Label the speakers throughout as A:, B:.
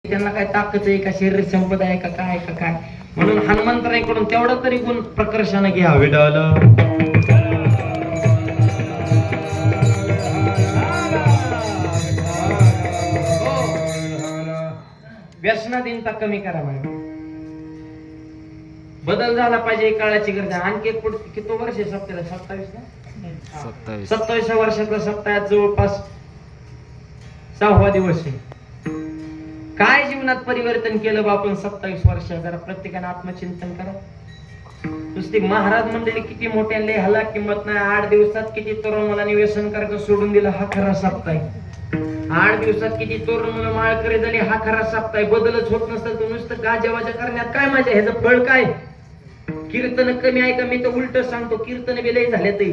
A: त्यांना काय ताकद आहे का, शरीर संपदा आहे का, काय का काय, म्हणून हनुमंतरायकडून तेवढा तरी गुण प्रकर्षाने घ्या. विडाल व्यसनाधीनता कमी करा. म्हणजे बदल झाला पाहिजे, काळाची गरज आहे. आणखी एक किती वर्ष आहे? 27 ना, 27 वर्षातला सप्ताहात जवळपास 6वा दिवस आहे. काय जीवनात परिवर्तन केलं बा आपण 27 वर्षात? जरा प्रत्येकाने आत्मचिंतन करा. नुसती महाराज मंडळी किती मोठ्याने ह्याला किंमत नाही. 8 दिवसात किती तरुण मुलांनी व्यसन करायचं सोडून दिलं, हा खरा सप्ताह आहे. 8 दिवसात किती तरुण मुलं माळकरी झाली, हा खरा सप्ताह आहे. बदलच होत नसतं तर नुसतं गाजावाजा करण्यात काय मजा? ह्याचं फळ काय? कीर्तन कमी आहे का? मी तर उलट सांगतो, कीर्तन विलय झाले ते.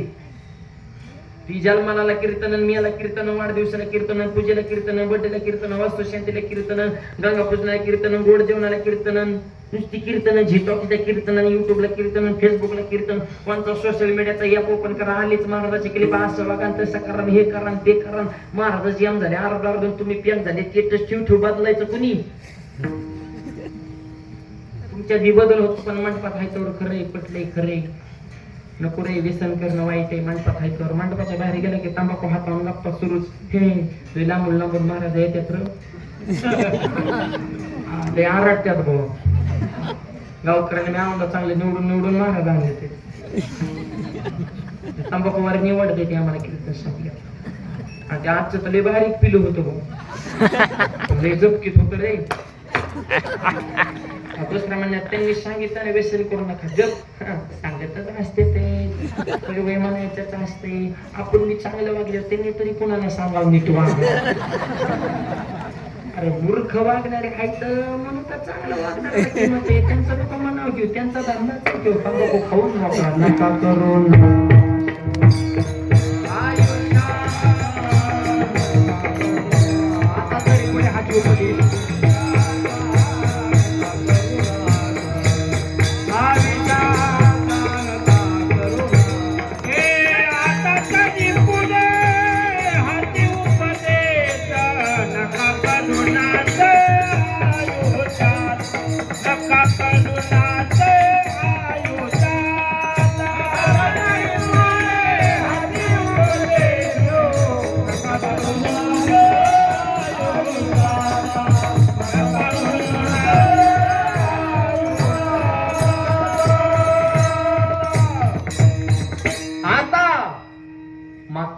A: ती जन्माला कीर्तन, मियाला कीर्तन, वाढदिवसाला कीर्तन, पूजेला कीर्तन, बर्थडेला कीर्तन, वास्तुशांतीला कीर्तन, गंगा पूजनाला कीर्तन, गोड जेवणाला कीर्तन, नुसती कीर्तन, झिटॉकच्या कीर्तन, युट्यूबला कीर्तन, फेसबुकला कीर्तन, कोणता सोशल मीडियाचा ऍप ओपन करा, हल्लीच महाराजाची क्लिप असं बघा, तसं करा, हे करा ते करा. महाराजाची यम झाले, अर्धा तुम्ही पॅक झाले, स्टेटस ठेव बदलायचं कुणी? तुमच्या जी बदल होतो, पण मंडपात हायच्यावर खरंय, पटलंय खरंय. नको रे, व्यसन करणं वाईट आहे. मंडपात हायच्यावर, मंडपाच्या बाहेर गेलं की तंबाखू हातावून गप्पा सुरूच. हे लांबून लांबून महाराज येतात ते आरडत्यात भाऊ. गावकऱ्याने मी आवडलं चांगले निवडून निवडून महाराज आणले ते. तंबाखूवर निवड देते आम्हाला कीर्तन संपल्या. आणि ते आजचं तर लय बारीक पिलू होतो भाऊ, लय झपकीत होत रे. दुसऱ्या म्हणण्यात त्यांनी सांगितलं व्यसन करू नका, जप सांगतच असते ते म्हणायचंच असते. आपण मी चांगलं वागलं, त्यांनी तरी कोणाला सांगावं नीट वाग. अरे मूर्ख वागणारे आहेत म्हणून तर चांगलं वागणार. त्यांचं लोक म्हणावं घेऊ, त्यांचा धर्माच घेऊ. तंबाखू खाऊन वापरा नका करून. आता तरी कोणी हात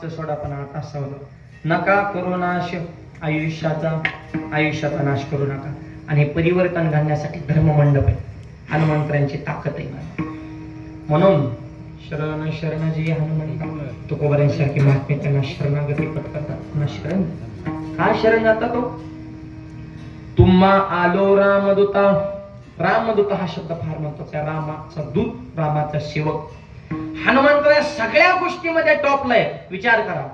A: सोडा, पण आता सवलं नका करू नाश आयुष्याचा नाश करू नका. आणि परिवर्तन घालण्यासाठी धर्ममंडप आहे, हनुमंतरांची ताकद आहे. म्हणून शरण शरणजी हनुमंत तुकोबारांसारखी महात्मे त्यांना शरणागती पटकतात. ना शरण हा शरण जाता तो तुम्हा आलो रामदूता. रामदूत हा शब्द फार महत्वाचा. रामाचा दूत, रामाचा सेवक. हनुमंत या सगळ्या गोष्टीमध्ये टॉपलाय. विचार करा.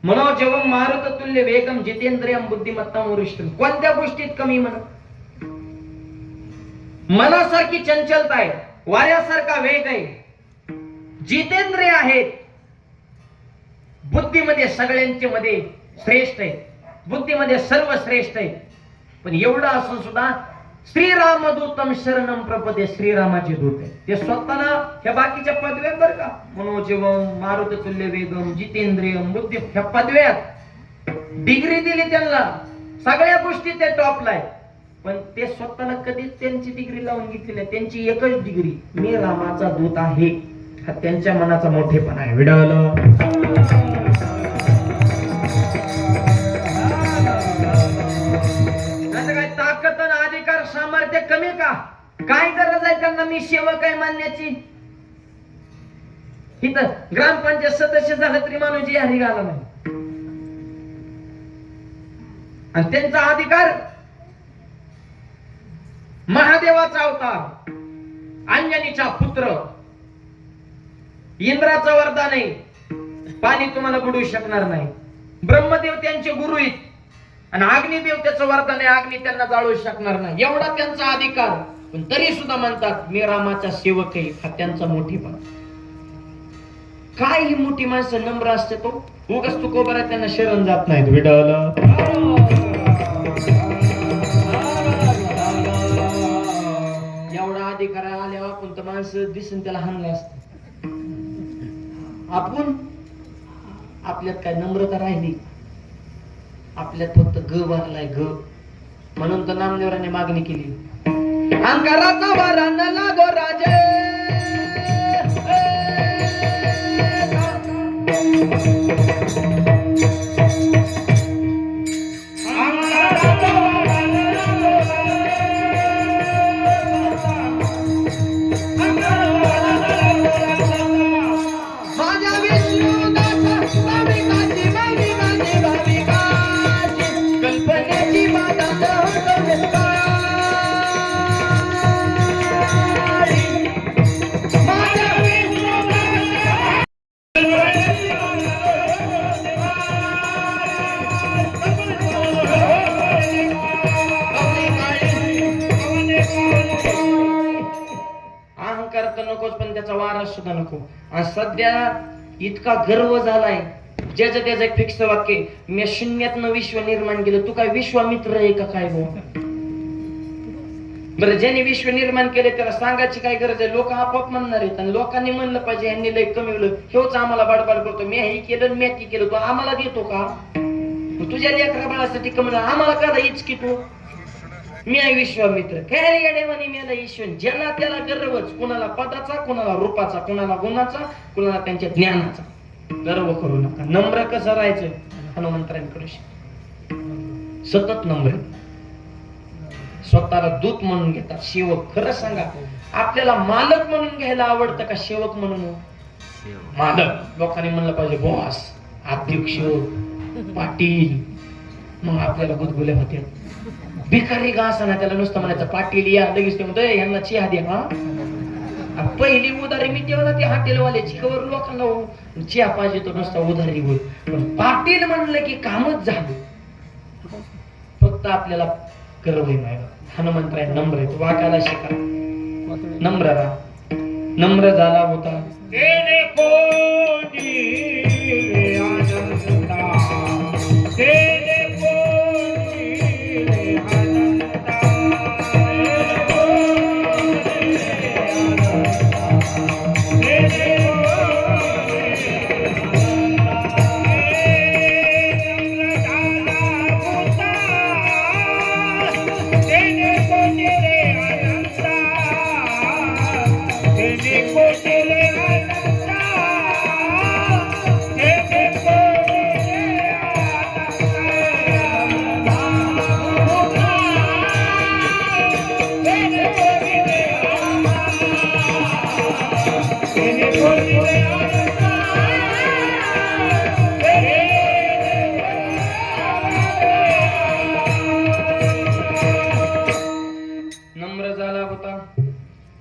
A: मनोजवम मारुत तुल्य वेगम जितेंद्रियम बुद्धिमत्ताम वरिष्ठम. कोणत्या गोष्टीत कमी म्हणा? मनासारखी चंचलता आहे, वाऱ्यासारखा वेग आहे, जितेंद्रिय आहेत, बुद्धीमध्ये सगळ्यांच्या मध्ये श्रेष्ठ आहे, बुद्धीमध्ये सर्व श्रेष्ठ आहे. पण एवढं असून सुद्धा श्रीरामदूतम शरणम प्रपदे, श्रीरामाचे दूत आहे. ते स्वतःला ह्या बाकीच्या पदव्या बर का, मनोजीवम, मारुततुल्य वेगम, जितेंद्रियम, बुद्धी, ह्या पदव्यात डिग्री दिली त्यांना, सगळ्या गोष्टी ते टॉपला आहे. पण ते स्वतःला कधीच त्यांची डिग्री लावून घेतलेली आहे. त्यांची एकच डिग्री, मी रामाचा दूत आहे. हा त्यांच्या मनाचा मोठेपणा आहे. विडावलं काय ताकद आणि अधिकार सामर्थ्य कमी का? काय गरज आहे त्यांना मी सेवक आहे मानण्याची? इथं ग्रामपंचायत सदस्य झालं तरी माणूस हरी घाला नाही. आणि त्यांचा अधिकार महादेवाचा अवतार, अंजनीचा पुत्र, इंद्राचा वरदान आहे, पाणी तुम्हाला बुडवू शकणार नाही. ब्रह्मदेव त्यांचे गुरु आहेत आणि अग्निदेव त्याचं वरदान आहे, अग्नी त्यांना जाळू शकणार नाही. एवढा त्यांचा अधिकार, पण तरी सुद्धा म्हणतात मी रामाचा सेवक आहे. हा त्यांचा मोठेपणा. काय ही मोठी माणसं नम्र असते, तो उगाच तू कोबरा त्यांना शरण जात नाहीत. विडावलं एवढा अधिकार आल्यावर आपण तर माणसं दिसून त्याला हाणलं असत. आपण आपल्यात काय नम्रता राहिली? आपल्यात फक्त ग भरलाय, ग. म्हणून तर नामदेवरांनी मागणी केली, अंकाराचा वारा न लागो राजे. सुद्धा नको. सध्या इतका गर्व झालाय, ज्याचं त्याचं एक फिक्स वाक्य, मी शून्यातनं विश्व निर्माण केलं. तू काय विश्वामित्र आहे का काय? बरं, ज्याने विश्व निर्माण केले त्याला सांगायची काय गरज आहे? लोक आपोआप म्हणणार आहेत. आणि लोकांनी म्हणलं पाहिजे यांनी लय कमीवलं, हेच आम्हाला बडबड करतो, मी हे केलं मी ती केलं, तू आम्हाला देतो का? तुझ्या लेकरा बाळासाठी कमी, आम्हाला का इचकी तू? मी आहे विश्वामित्र. काय येडेवानी मी ईश्वर. ज्याला त्याला गर्वच, कुणाला पदाचा, कुणाला रूपाचा, कुणाला गुणाचा, कुणाला त्यांच्या ज्ञानाचा. गर्व करू नका. नम्र कसं राहायचं? हनुमंतरांकडे सतत नम्र, स्वतःला दूत म्हणून घेतात, सेवक. खरं सांगा, आपल्याला मालक म्हणून घ्यायला आवडतं का सेवक म्हणून? मालक. लोकांनी म्हणलं पाहिजे बॉस, अध्यक्ष, पाटील, मग आपल्याला गुदगुल्या होत्या. भिकारी का असना त्याला नुसतं म्हणायचं पाटील या, लगेच ते म्हणतो यांना चहा द्या. हा, पहिली उधारी मी तेव्हा ते हॉटेलवाल्याची कवर लोकांना चहा पाहिजे तो नुसता उधारी होईल. पण पाटील म्हणलं की कामच झालं. फक्त आपल्याला गर्व नाही. हनुमंतराय नम्र आहे, वाकायला शिका, नम्र राहा. नम्र झाला होता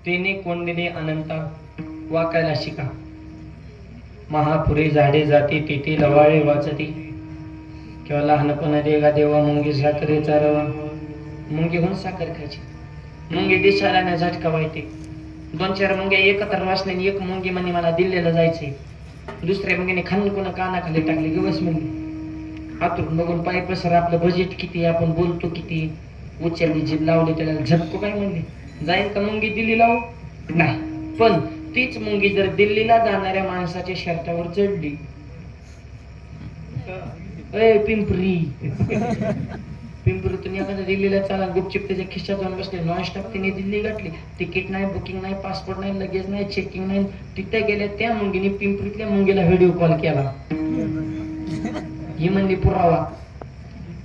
A: तेने कोंडले अनंता, वाकायला शिका. महापुरे झाडे जाते तेथे लवाळे वाचते, किंवा लहानपणा देगा देवा मुंगी साखरेचा रवा. मुंगी होऊन साखर खायची. मुंगी दिसायला नाही झटका व्हायचे. 2-4 मुंग्या एकत्र वाचल्याने एक मुंगी म्हणे मला दिल्लीला जायचंय. दुसऱ्या मुंगीने खाणून कोणा कानाखाली टाकली की बस म्हणली. हातून बघून पाय पसर, आपलं बजेट किती, आपण बोलतो किती, उच्चारली जीभ लावली त्याला झटको काय म्हणली. जाईल का मुंगी दिल्ली लावू? नाही. पण तीच मुंगी जर दिल्लीला जाणाऱ्या माणसाच्या शर्टावर चढली, पिंपरी पिंपरीतून एखाद्या दिल्लीला चाला, गुपचिप त्याच्या खिशात जाऊन बसले, नॉन स्टॉप तिने दिल्ली गाठली, तिकीट नाही, बुकिंग नाही, पासपोर्ट नाही, लगेज नाही, चेकिंग नाही. तिथे गेल्या त्या मुंगीने पिंपरीतल्या मुंगीला व्हिडिओ कॉल केला. ही म्हणली पुरावा.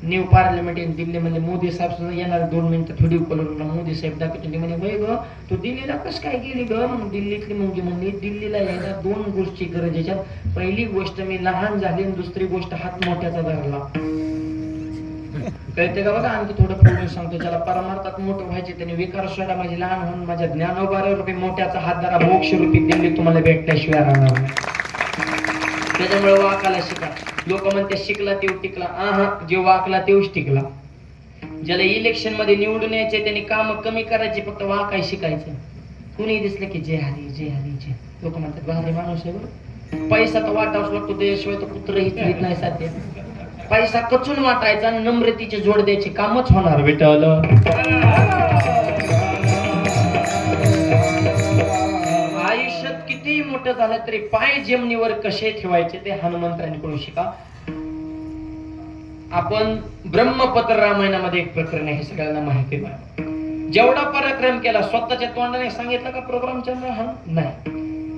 A: न्यू पार्लमेंट इन दिल्ली म्हणजे मोदी साहेब सुद्धा येणार 2 मिनिटात व्हिडिओ कॉलवर. मोदी साहेब दाखवतो. म्हणे वय ग तू दिल्लीला कस काय गेली ग? मग दिल्लीतली मुंगी म्हणली दिल्लीला यायला 2 गोष्टी गरजेच्या. पहिली गोष्ट मी लहान झाली आणि दुसरी गोष्ट हात मोठ्याचा धरला. कळते का बघा? आणखी थोडं पुढे सांगतो. ज्याला परमार्थात मोठं व्हायचे त्याने विकार सोडा. माझी लहान होऊन माझ्या ज्ञानोबारावर मोठ्याचा हात धरा. मोक्ष रूपी दिल्ली तुम्हाला भेटल्याशिवाय राहणार नाही. त्याच्यामुळे वाकायला शिका. लोक म्हणते शिकला तेव टिकला. जे वाकला तेवच टिकला. ज्याला इलेक्शन मध्ये निवडून यायचे त्यांनी काम कमी करायचे, फक्त वाकाय शिकायचं. कुणी दिसलं की जय हरी जय हरी जय. लोक म्हणतात भारी माणूस आहे बरं. पैसा तर वाटावाच लागतो, त्याशिवाय तर कुत्रही करीत नाही साध्य. पैसा कचून वाटायचा आणि नम्रतेचे जोड द्यायचे कामच होणार विठ्ठल. आयुष्यात किती मोठं झालं तरी पाय जमिनीवर कसे ठेवायचे ते हनुमंतांकडून शिका. आपण ब्रह्मपत्र रामायणामध्ये एक प्रकरण आहे, सगळ्यांना माहिती आहे. जेवढा पराक्रम केला स्वतःच्या तोंडाने सांगितलं का प्रोग्रामच्या नाही.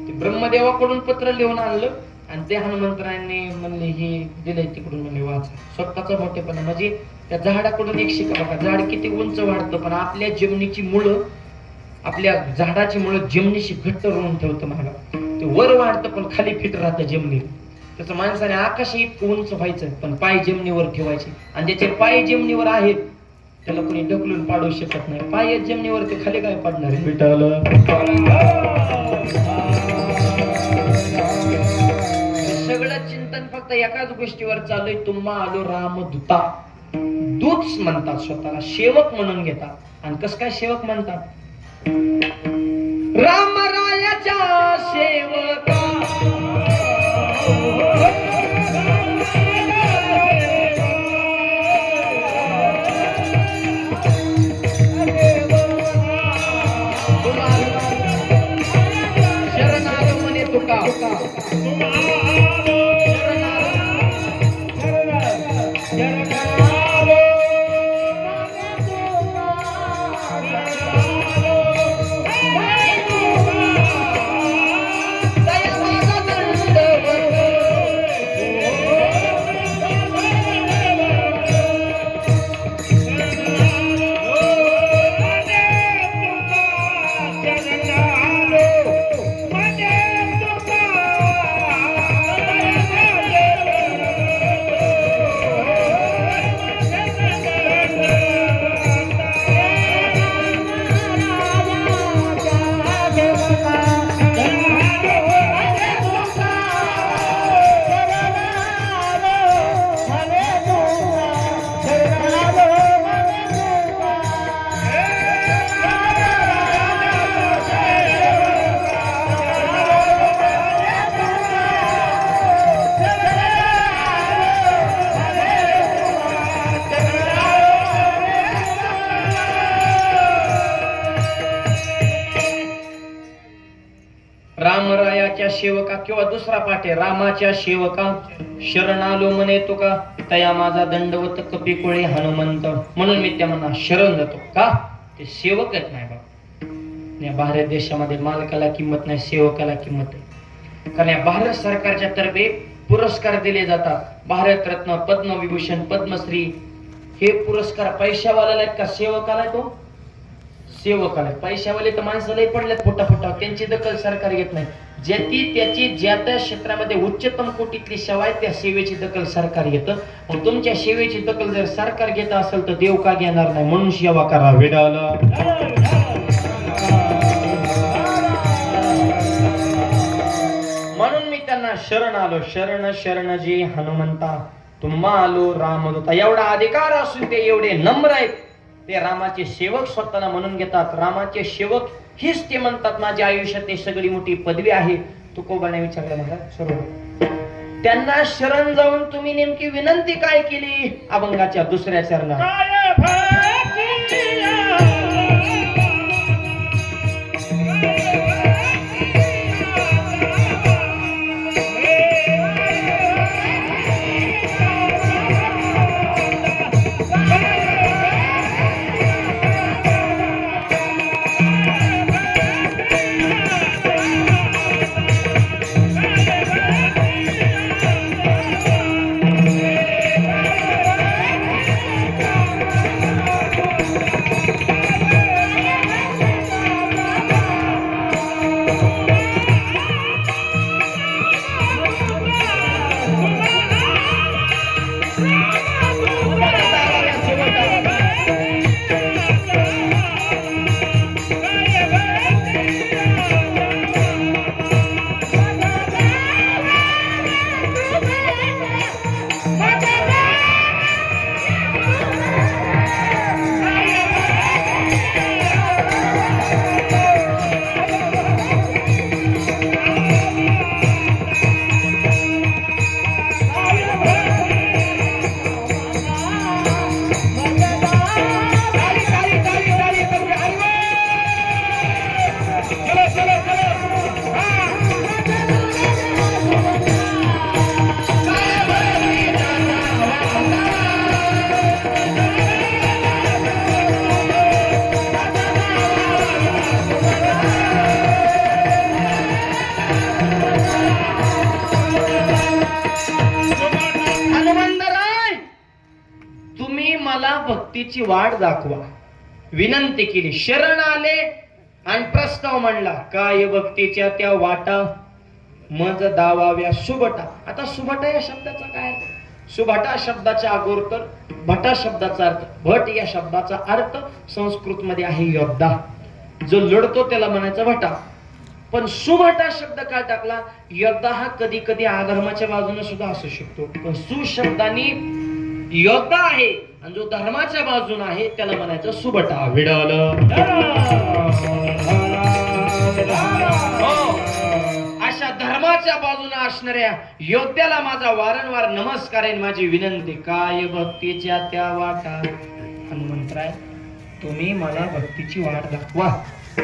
A: ते ब्रह्मदेवाकडून पत्र लिहून आणलं आणि ते हनुमंतरायांनी म्हणले हे दिलंय तिकडून म्हणले वाचा. स्वतःचा मोठेपणा म्हणजे त्या झाडाकडून एक शिका बघा. झाड किती उंच वाढतं पण आपल्या जमिनीची मुळं, आपल्या झाडाची मुळं जमिनीशी घट्ट रोवून ठेवतं. मला ते वर वाढतं पण खाली फिट राहतं जमिनीत. त्याचं माणसाने आकाश इतकं उंच व्हायचं पण पाय जमिनीवर ठेवायचे. आणि ज्याचे पाय जमिनीवर आहेत त्याला कोणी ढकलून पाडू शकत नाही. पाय जमिनीवर ते खाली काय पडणार आहे विठ्ठल. सगळं चिंतन फक्त एकाच गोष्टीवर चालूय. तुम्हा आलो रामदूता. दूतच म्हणतात स्वतःला, सेवक म्हणून घेतात. आणि कस काय सेवक म्हणतात? रामरायाच्या सेवका शरणागो म्हणे तुका. रामरायाच्या सेवका किंवा दुसरा पाठ आहे रामाच्या सेवका शरणालो म्हणे तो का तया माझा दंडवत कपिकुळे हनुमंत. म्हणून मी त्या म्हणा शरण जातो का ते सेवक आहेत. नाही बाबा, या भारत देशामध्ये मालकाला किंमत नाही, सेवकाला किंमत आहे. कारण या भारत सरकारच्या तर्फे पुरस्कार दिले जातात. भारतरत्न, पद्मविभूषण, पद्मश्री हे पुरस्कार पैशावाल्याला आहेत का सेवकाला? तो सेवकाला. पैशावाले तर माणसालाही पडल्यात फुटा त्यांची दखल सरकार घेत नाही. ज्याची त्याची ज्या त्या क्षेत्रामध्ये उच्चतम कोटीतली सेवा आहे त्या सेवेची दखल सरकार घेतं. मग तुमच्या सेवेची दखल जर सरकार घेत असेल तर देव का घेणार नाही? म्हणून सेवा करा वेडाला. म्हणून मी त्यांना शरण आलो. शरण शरण जी हनुमंता तुम्हा आलो रामदूता. एवढा अधिकार असून ते एवढे नम्र आहेत. ते रामाचे सेवक स्वतःला म्हणून घेतात. रामाचे सेवक हीच ते म्हणतात माझ्या आयुष्यात सगळी मोठी पदवी आहे. तुकोबाने विचारलं महाराज सर्व त्यांना शरण जाऊन तुम्ही नेमकी विनंती काय केली अभंगाच्या दुसऱ्या चरणात? भक्तीची वाट दाखवा विनंती केली, शरण आले आणि प्रस्ताव मांडला, काय भक्तीच्या त्या वाटा मज दावाव्या सुभटा. आता सुभटा या शब्दाचा काय? सुभटा शब्दाच्या अगोदर भटा शब्दाचा अर्थ, भट या शब्दाचा अर्थ संस्कृत मध्ये आहे योद्धा, जो लढतो त्याला म्हणायचा भटा. पण सुभटा शब्द काय टाकला? योद्धा हा कधी कधी अधर्माच्या बाजूने सुद्धा असू शकतो, पण सुशब्दानी योद्धा आहे आणि जो धर्माच्या बाजूने आहे त्याला म्हणायचं सुभटा. विडल अशा धर्माच्या बाजूने असणाऱ्या योद्ध्याला माझा वारंवार नमस्कार आहे, माझी विनंती, काय भक्तीच्या त्या वाटा. हनुमंतराय तुम्ही मला भक्तीची वाट दाखवा.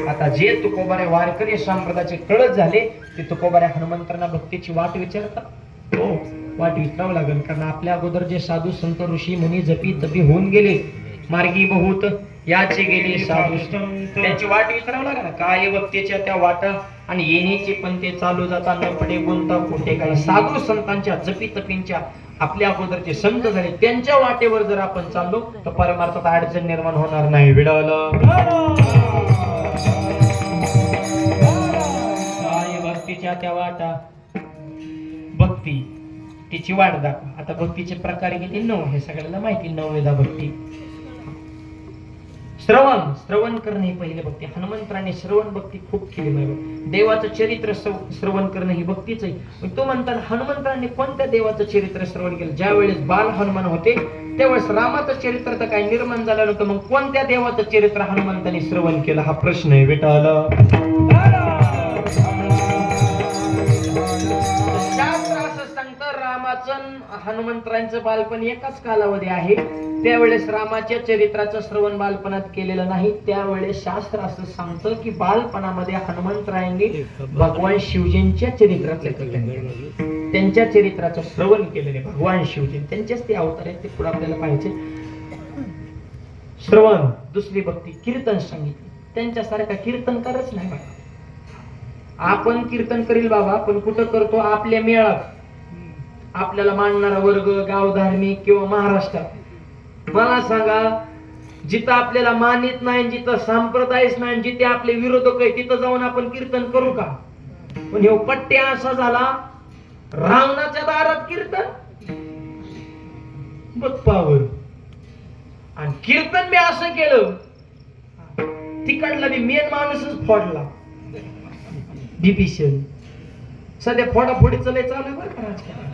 A: आता जे तुकोबारे वारकरी संप्रदायाचे कळत झाले ते तुकोबारे हनुमंतांना भक्तीची वाट विचारतात. हो, वाट विचारावं लागेल, कारण आपल्या अगोदर जे साधू संत ऋषी मुनी जपी तपी होऊन गेले, मार्गी बहुत याचे गेले साधू, त्यांची वाट विचारावं लागेल ना. काय भक्तीच्या त्या वाटा आणि येण्याचे पण ते चालू जाता न पडे गुंता कुठे. काही साधू संतांच्या जपी तपींच्या आपल्या अगोदरचे संत झाले त्यांच्या वाटेवर जर आपण चाललो तर परमार्थात अडचण निर्माण होणार नाही. विडवलं काय भक्तीच्या त्या वाटा, भक्ती तिची वाट दाखवा. आता भक्तीचे प्रकार किती? 9. हे सगळ्यांना माहिती. 9 वेदा भक्ती. श्रवण करणे ही पहिली भक्ती. हनुमंतांनी श्रवण भक्ती खूप केली आहे. देवाचं चरित्र श्रवण करणे ही भक्तीच आहे. तो म्हणतात हनुमंतांनी कोणत्या देवाचं चरित्र श्रवण केलं? ज्या वेळेस बाल हनुमान होते त्यावेळेस रामाचं चरित्र तर काही निर्माण झालं नव्हतं, मग कोणत्या देवाचं चरित्र हनुमंतांनी श्रवण केलं हा प्रश्न आहे. विटाला हनुमंतरांचं बालपण एकाच कालावधी आहे. त्यावेळेस रामाच्या चरित्राचं श्रवण बालपणात केलेलं नाही. त्यावेळेस शास्त्र असं सांगतं की बालपणामध्ये हनुमंतरायांनी भगवान शिवजींच्या चरित्राचं त्यांच्या चरित्राचं श्रवण केलेले. भगवान शिवजी त्यांचेच ते अवतार आहेत, ते पुढे आपल्याला पाहिजे. श्रवण. दुसरी भक्ती कीर्तन सांगितली. त्यांच्यासारखा कीर्तनकारच नाही बाबा. आपण कीर्तन करील बाबा, पण कुठं करतो? आपल्या मेळात, आपल्याला मानणारा वर्ग, गाव धार्मिक किंवा महाराष्ट्रात. मला सांगा, जिथं आपल्याला मानित नाही, जिथं संप्रदायच नाही, जिथे आपले विरोधक आहे तिथं जाऊन आपण कीर्तन करू का? पण हे पट्ट्या असा झाला, रावणाच्या दारात कीर्तन बप्पावर. आणि कीर्तन मी असं केलं, तिकडला मी मेन माणूसच फोडला. बिभीषण. सध्या फोडाफोडी चालू आहे बरं का राजकारण.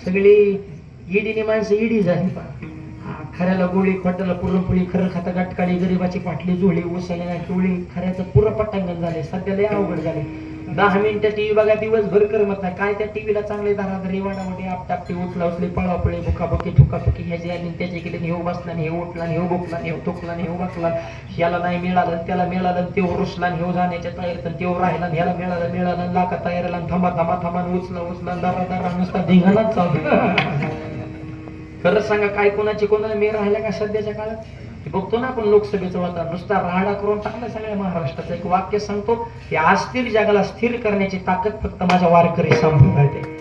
A: सगळी ईडीने माणसं ईडी झाली. खऱ्याला गोळी, खोट्याला पुरणपोळी, खरं खाता गाठकाळी, गरीबाची पाटली जोळी, ओसायला टोळी, खऱ्याचं पुरं पट्टांगण झाले. सध्या लय अवघड झाले. 10 मिनिटं टीव्ही बघा, दिवसभर करमत नाही. काय त्या टीव्हीला चांगले धराधरी वाडावडी आपटापटी उचला उचली पळापळी बुकाबुकी ठुकाबुकी ह्याची आणि त्याच्या केले, हे बसला हे उठला हे बुकला हे थुकला हे बसला, ह्याला नाही मिळालं त्याला मिळालं, ते रुसला हे जाण्याच्या तयारीत ते राहिला, ह्याला मिळालं लाका तयारीला, थांबा थांबा थांबा उचला दरा दरा नुसता धिंगाणाच चालू. खरंच सांगा, काय कोणाची कोणाला मेळ राहिला का सध्याच्या काळात? बघतो ना आपण लोकसभेचं वातावरण, नुसता राहाडा करून टाकला सगळ्या महाराष्ट्राचं. एक वाक्य सांगतो, की अस्थिर जगाला स्थिर करण्याची ताकद फक्त माझ्या वारकरी संप्रदायात आहे.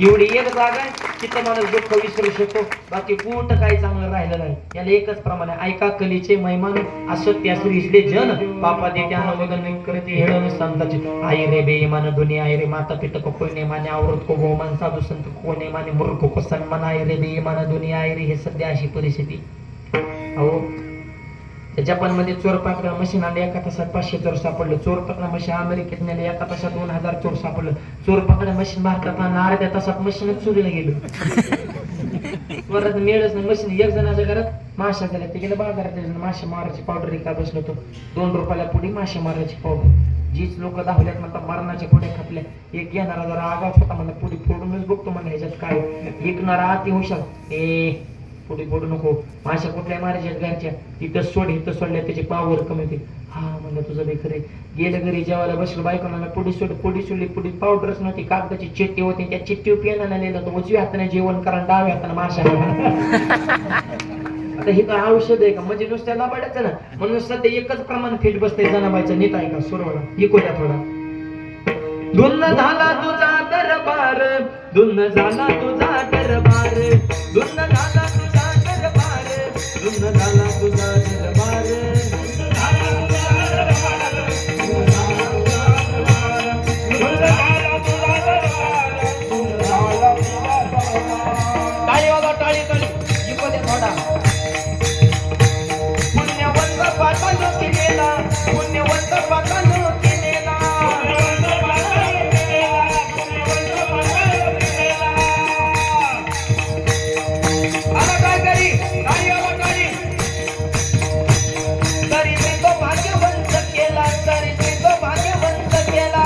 A: एवढी एक जागा आहे तिथं माणूस दुःख विसरू शकतो, बाकी कुठं काही चांगलं राहिलं नाही. याला एकच प्रमाणे, ऐका कलीचे मैमान असत्य श्रीजले जन पापा देते अनुमोदन करते हेळन संताची. आई रे बेईमान दुनिया आई रे माता पिता को कोणी माने आवृत को बहुमान साधू संत कोणी माने मूर्ख को सन्मान. आई रे बेईमान दुनिया आई रे, हे सध्या अशी परिस्थिती. अहो जपानमध्ये चोर पकडा मशीन आणले, एका तासात 500 चोर सापडलं. चोर पकडा मशीन अमेरिकेत नेले, एका तासात 2000 चोर सापडलं. चोर पकडा मशीन भारतात आणलं, अर्ध्या तासात मशीनच चोरीला गेलं. परत मिळच नाही मशीन. एक जणाच्या घरात माशा झाल्या, ते गेलं बाजारात, मासे मारायची पावडर रिका बसलो होतो. 2 रुपयाला पुढे मासे मारायची पावडर. जीच लोक दाखवल्यात म्हणतात मरणाच्या पुढे खापल्या. एक घेणारा जरा आगाव होता, म्हणलं पुढे फोडूनच बघतो म्हणलं ह्याच्यात काय. विकणारा अति हुशार, पुढे फोडू नको, माशा कुठल्या मारायच्या घरच्या, तिथं सोड इथं सोडल्या त्याची पावर कमी होते. हा म्हणलं तुझं बे खरे. गेलं घरी जेवायला बसलं, बायकोला पुढे सोडली, पुढे पावडरच नव्हती, कागदाची चिठ्ठी होती. त्या चिठ्ठीवर पेनाला लिहिलं तर उजव्या हाताने जेवण करा, डाव्या हाताने माशा. आता हे काय औषध आहे का? म्हणजे नुसत्या लाभाड्याचं ना. म्हणून सध्या एकच प्रमाण फिट बसतंय जनाबाईचं. नीट आहे का? सुरवला इकोल्या थोडा. धुन्न झाला तुझा दरबार, धुन्न झाला तुझा दरबार, धुन्न झाला तुझा दरबार, धुन्न झाला तुझा दरबार. टाळी वाजवा, टाळी टाळी इको द्या थोडा. पुण्यवंत पाटानो केलेला, पुण्यवंत पाटानो केलेला. आला काय करी टाळी वाजवा, टाळी. तरी मी तो भाग्यवंत केला, तरी मी तो भाग्यवंत केला.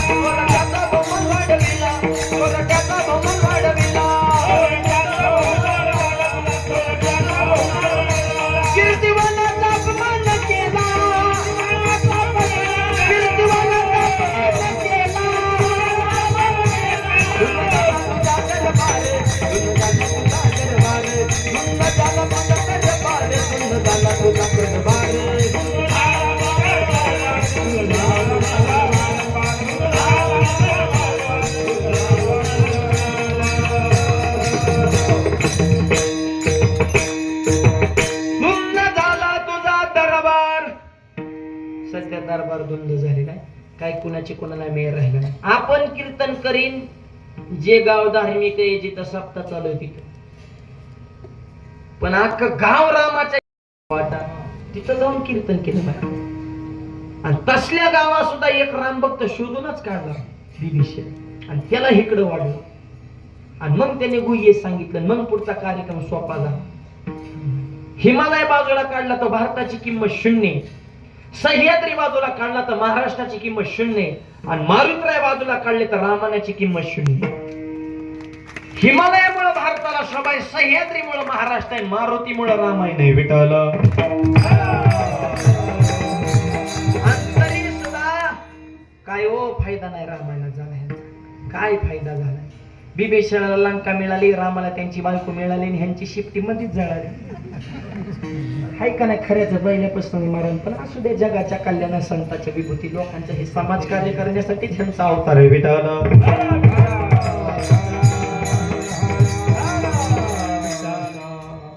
A: कोरट्याचा बहुमान वाढविला, कोरट्याचा बहुमान वाढविला. कीर्तिवानाचा अपमान केला, कीर्तिवानाचा अपमान केला. धुन्न झाला तुझा दरबार, धुन्न झाला तुझा दरबार, धुन्न झाला तुझा दरबार, धुन्न झाला तुझा दरबार. सध्या दरबार धुंद झालेला आहे, काय कुणाची कोणाला मेळ राहिला नाही. आपण कीर्तन करीन जे गाव धार्मिक आहे, जिथं सप्ताह चालू आहे तिथं. पण अख्खं गाव रामाच्या वाटा तिथं जाऊन कीर्तन केलं पाहिजे. आणि तसल्या गावात सुद्धा एक रामभक्त शोधूनच काढला बीबीशी, आणि त्याला इकडं वाढलं. आणि मग त्याने गुह्य सांगितलं. मग पुढचा कार्यक्रम सोपा झाला. हिमालय बाजूला काढला तर भारताची किंमत 0, सह्याद्री बाजूला काढला तर महाराष्ट्राची किंमत 0, आणि मारुतराय बाजूला काढले तर रामायणाची किंमत 0. हिमालयामुळे भारताला शोभा आहे, सह्याद्रीमुळे महाराष्ट्र आहे, मारुतीमुळे रामायण आहे. विठ्ठल तरी सुद्धा काय हो फायदा नाही रामायणाचा. काय फायदा झाला? बिभीषणाला लंका मिळाली, रामाला त्यांची बायको मिळाली, आणि ह्यांची शिफ्टी मध्येच जळाली. हाय का नाही? खऱ्याचं पहिल्यापासून मरण. पण असू दे, जगाच्या कल्याणा संतांच्या विभूती लोकांचा हे समाज कार्य करण्यासाठी त्यांचा अवतार आहे.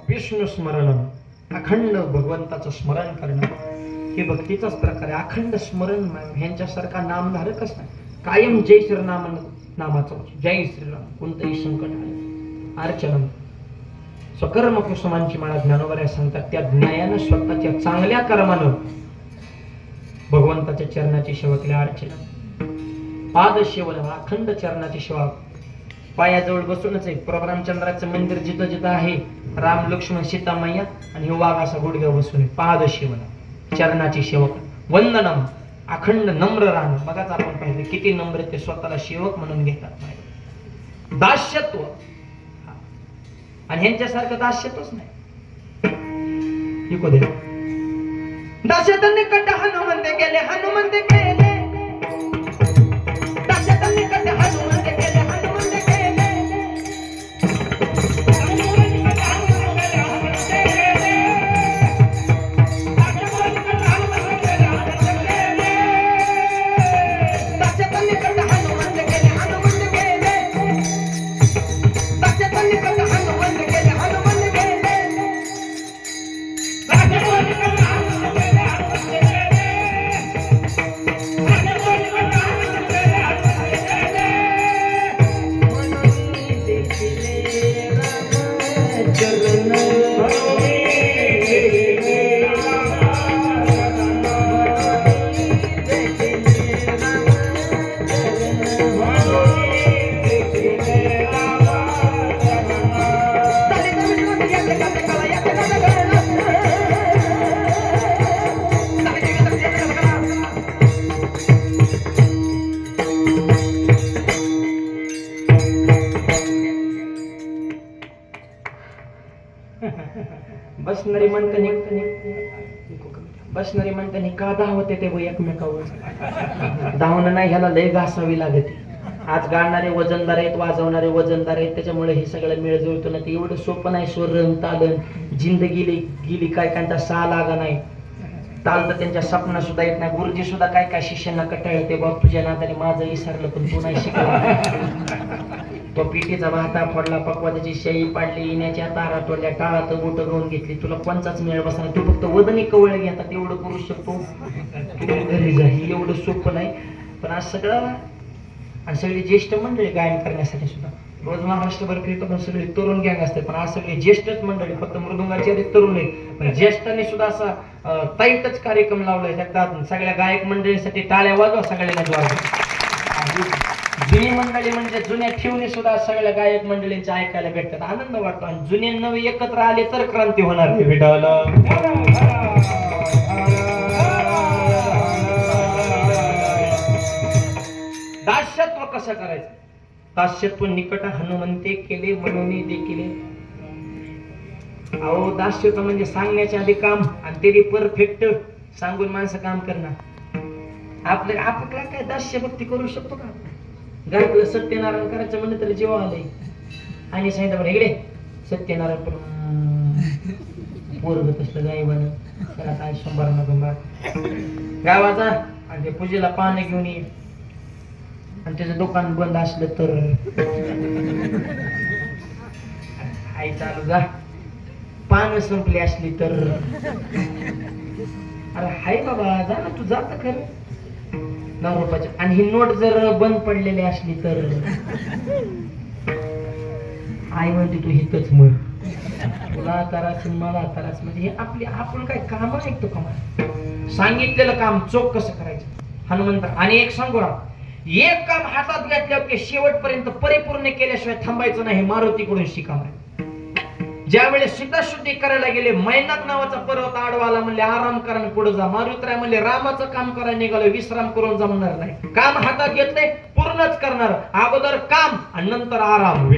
A: विष्णू स्मरण, अखंड भगवंताचं स्मरण करणं हे भक्तीचाच प्रकार आहे. अखंड स्मरण ह्यांच्यासारखा नामधारकच नाही. कायम जय श्रीराम नामाचं, जय श्रीराम. कोणतंही संकट आलं अर्चना स्वकर्म कुसुमांची माळा ज्ञानोबा सांगतात. त्या ज्ञानानं स्वतःच्या चांगल्या कर्मानं भगवंताच्या चरणाची सेवा केली. अर्चना पाद सेवन, अखंड चरणाची सेवा. पायाजवळ बसूनच आहे. प्रभू रामचंद्राचं मंदिर जिथं जिथं आहे, राम लक्ष्मण सीता मैया, आणि हे वाघ असा गुडघ्यावर बसून आहे. पाद सेवन चरणाची सेवक. वंदनम, अखंड नम्र राहणं. बघाच आपण पाहिलं किती नम्र ते स्वतःला सेवक म्हणून घेतात. दास्यत्व, आणि ह्यांच्यासारखं दास्यत्वच नाही. दास्यत्व निकट हनुमंत गेले, हनुमंत गेले, दास्यत्व निकट हनुमंत गेले, हनुमंत गेले, दास्यत्व निकट हनुमंत गेले, हनुमंत गेले, दास्यत्व निकट हनुमंत गेले, हनुमंत गेले, बसणारी म्हणतानी का धावते ते एकमेकावर. धावणं नाही, ह्याला लय घासावी लागते. आज गाणारे वजनदार आहेत, वाजवणारे वजनदार आहेत, त्याच्यामुळे हे सगळं मेळ जुळतो ना. ते एवढं सोपं नाही. स्वरण तालन जिंदगी गेली काय कांचा सा लागा नाही. ताल तर त्यांच्या स्वप्न सुद्धा येत नाही. गुरुजी सुद्धा काय काय शिष्यांना कटाळते, बाप तुझ्या नात्याने माझं विसरलं पण तू नाही शिकला. तो पिठीचा भाता फोडला, पकवाची शाई पाडली, येण्याच्या तारा तोडल्या, टाळात बोट घेऊन घेतली. तुला कोणताच मेळ बसणार. तू फक्त वदनी कवळ घेतात एवढं करू शकतो. तू घरी जा, एवढं सोपं नाही. पण आज सगळं, आणि सगळी ज्येष्ठ मंडळी गायन करण्यासाठी सुद्धा रोज महाराष्ट्रभर फिरतो, पण सगळे तरुण गँग असते. पण आज सगळे ज्येष्ठच मंडळी, फक्त मृदुंगाचे आधी तरुण आहेत. पण ज्येष्ठांनी सुद्धा असा ताईटच कार्यक्रम लावलाय. सगळ्या गायक मंडळीसाठी टाळ्या वाजवा, सगळ्यांना वाजवा. जुनी मंडळी म्हणजे जुन्या ठेवणी सुद्धा सगळ्या गायक मंडळींचे ऐकायला भेटतात. आनंद वाटतो. आणि जुने नवे एकत्र आले तर क्रांती होणार. दास्यत्व कसं करायचं? दास्यत्व निकट हनुमंते केले, म्हणून देखील. अहो, दास्यत्व म्हणजे सांगण्याच्या आधी काम, आणि ते परफेक्ट सांगून माणसं काम करणार. आपल्याला काय दास्य भक्ती करू शकतो का? गायकला सत्यनारायण करायचं म्हणलं तरी जेव्हा आलंय आणि सांगितलं बरं इकडे सत्यनारायण पण पोरग तसलं गायबानं त्याला काय 100 गावाचा, आणि ते पूजेला पानं घेऊन ये, आणि त्याचं दुकान बंद असलं तर आई चालू जा, पानं संपली असली तर अरे हाय बाबा जा ना, तू जात खरं ₹9, आणि ही नोट जर बंद पडलेली असली तर आई म्हणते तू हितच मर, तुला ताराच मला ताराच. म्हणजे हे आपली आपण काय काम ऐकतो का? सांगितलेलं काम चोख कसं करायचं हनुमंत. आणि एक सांगू ना, एक काम हातात घेतल्यावर की शेवटपर्यंत परिपूर्ण केल्याशिवाय थांबायचं नाही. मारुतीकडून शिका. ज्यावेळेस सीताशुद्धी करायला गेले, मैनाक नावाचा पर्वत आडवाला, म्हणले आराम करा पुढे जा. मारुतीराय म्हणले रामाचं काम करायला निघालो, विश्राम करून जमणार नाही. काम हातात घेतलंय पूर्णच करणार. अगोदर काम आणि नंतर आराम.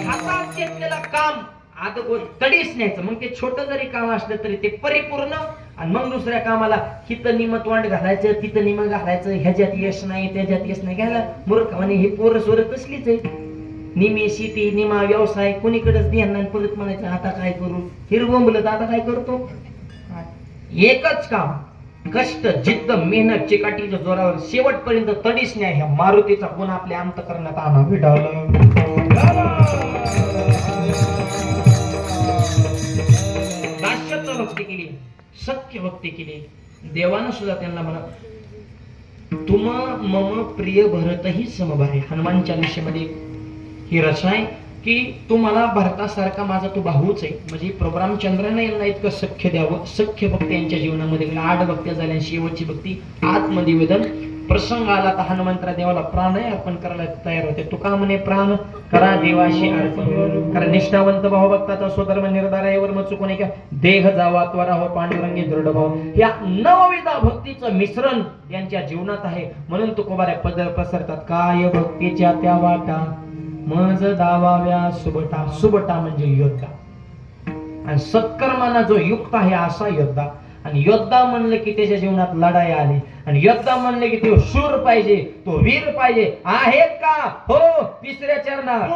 A: हातात घेतलेलं काम अगोदर तडीच न्यायचं. मग ते छोटं जरी काम असलं तरी ते परिपूर्ण, आणि मग दुसऱ्या कामाला हिथं निमत वांड घालायचं, तिथं निम घालायचं. ह्याच्यात यश नाही त्याच्यात यश नाही घ्यायला मूर्ख. म्हणजे हे पोरं सोरं तसलीच आहे. निमी शेती निमा व्यवसाय कोणीकडेच ध्यान नाही. परत म्हणायचं आता काय करू, हिरवंबलं तर आता काय करतो. एकच काम, कष्ट जिद्द मेहनत चिकाटीच्या जोरावर शेवटपर्यंत तडीच न्याय. ह्या मारुतीचा गुण आपल्या अंतकरणात आणा भेटावलं. दास्यत्व भक्ती केली, सख्य भक्ती केली. देवानं सुद्धा त्यांना म्हणा तुम मम प्रिय भरतही समभाय. हनुमान चालीसेमध्ये ही रचना आहे की तू मला भरतासारखा माझा तू भाऊच आहे. म्हणजे प्रभू रामचंद्राने यांना इतकं सख्य द्यावं. सख्य भक्ती यांच्या जीवनामध्ये 8 भक्त्या झाल्या. शेवटची भक्ती आत्मनिवेदन. प्रसंग आला तर हनुमंतरा देवाला प्राणही अर्पण करायला तयार होते. तुका म्हणे प्राण करा देवाशी अर्पण. कारण निष्ठावंत भाव भक्ताचा स्वधर्म निर्धारावर मग चुकून का देह जावा त्वरा हो पांडुरंगी दृढ भाव. या नवविधा भक्तीचं मिश्रण यांच्या जीवनात आहे. म्हणून तुकोबाऱ्या पदर पसरतात. काय भक्तीच्या त्या वाटा मज दावाव्या सुबटा. सुबटा म्हणजे योद्धा आणि सत्कर्माना जो युक्त आहे असा योद्धा. आणि योद्धा म्हणलं की त्याच्या जीवनात लढाई आली. आणि योद्धा म्हणले की तो शूर पाहिजे, तो वीर पाहिजे. आहेत का? हो. तिसऱ्या चरणात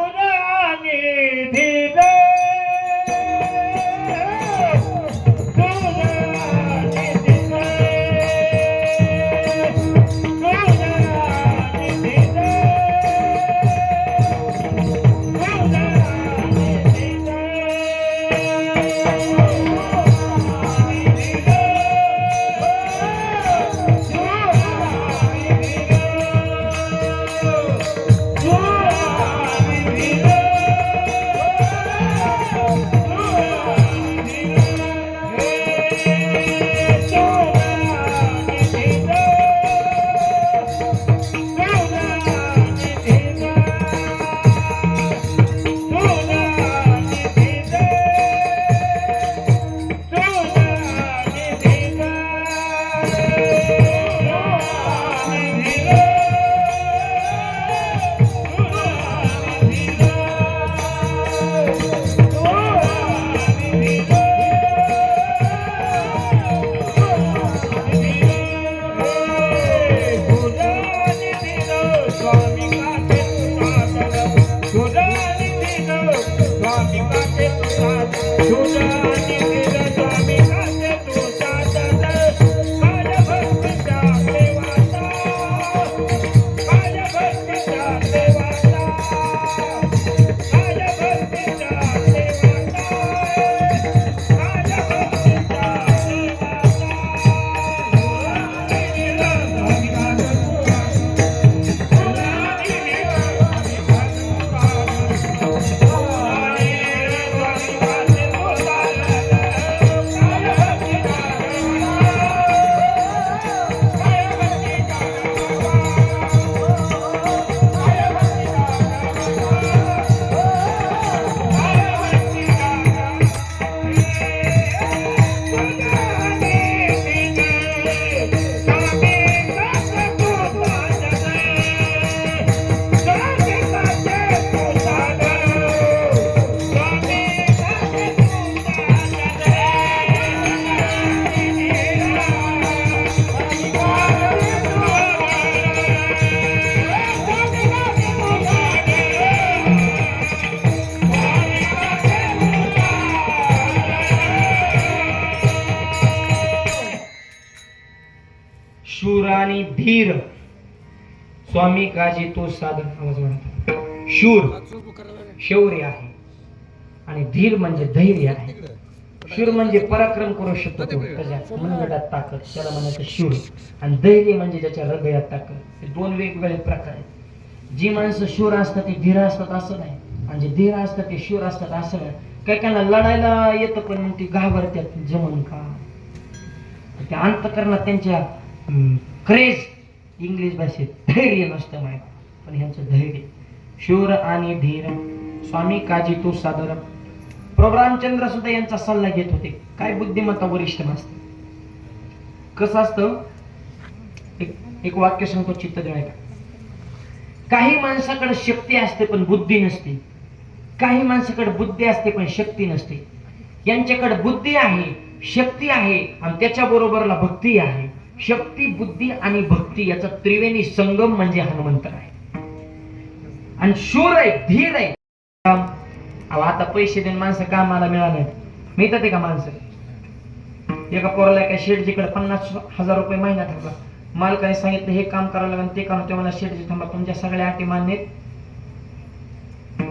A: शूर आणि धीर. स्वामी काजी तो साधन. आवाज वाढवतो. शूर शौर्य आहे आणि धीर म्हणजे धैर्य आहे. शूर म्हणजे पराक्रम करू शकतो तो, त्याच्या मनगटात ताकद, त्याला म्हणायचं शूर. आणि धैर्य म्हणजे ज्याच्या हृदयात ताकद. हे दोन वेगवेगळे प्रकार आहेत. जी माणसं शूर असतात ती धीर असतात असं नाही, आणि जे धीर असतात ते शूर असतात असं नाही. काही काहींना लढायला येतं पण मग ती घाबरतात. जमन का? त्या अंतकरणात त्यांच्या क्रेज इंग्लिश भाषेत धैर्य नसतं माहिती, पण ह्यांचं धैर्य. शूर आणि धीर. स्वामी काजी तो सादर. प्रभू रामचंद्र सुद्धा यांचा सल्ला घेत होते. काय बुद्धिमत्ता वरिष्ठ नसते. कसं असतं, एक वाक्य सांगतो चित्त देवायला. काही माणसाकडे शक्ती असते पण बुद्धी नसते. काही माणसाकडे बुद्धी असते पण शक्ती नसते. यांच्याकडे बुद्धी आहे, शक्ती आहे आणि त्याच्या बरोबरला भक्ती आहे. शक्ती, बुद्धी आणि भक्ती याचा त्रिवेणी संगम म्हणजे हनुमंत आहे. आणि शूर आहे, धीर आहे. आता पैसे देऊन माणसं कामाला मिळाले, मिळतात का माणसं? एका पोराला एका शेठजीकडे 50,000 रुपये महिना ठरला. मालकाने सांगितलं हे काम करायला लागेल, ते काम. ते मला शेठजी थांबा, तुमच्या सगळ्या अटी मान्य आहेत,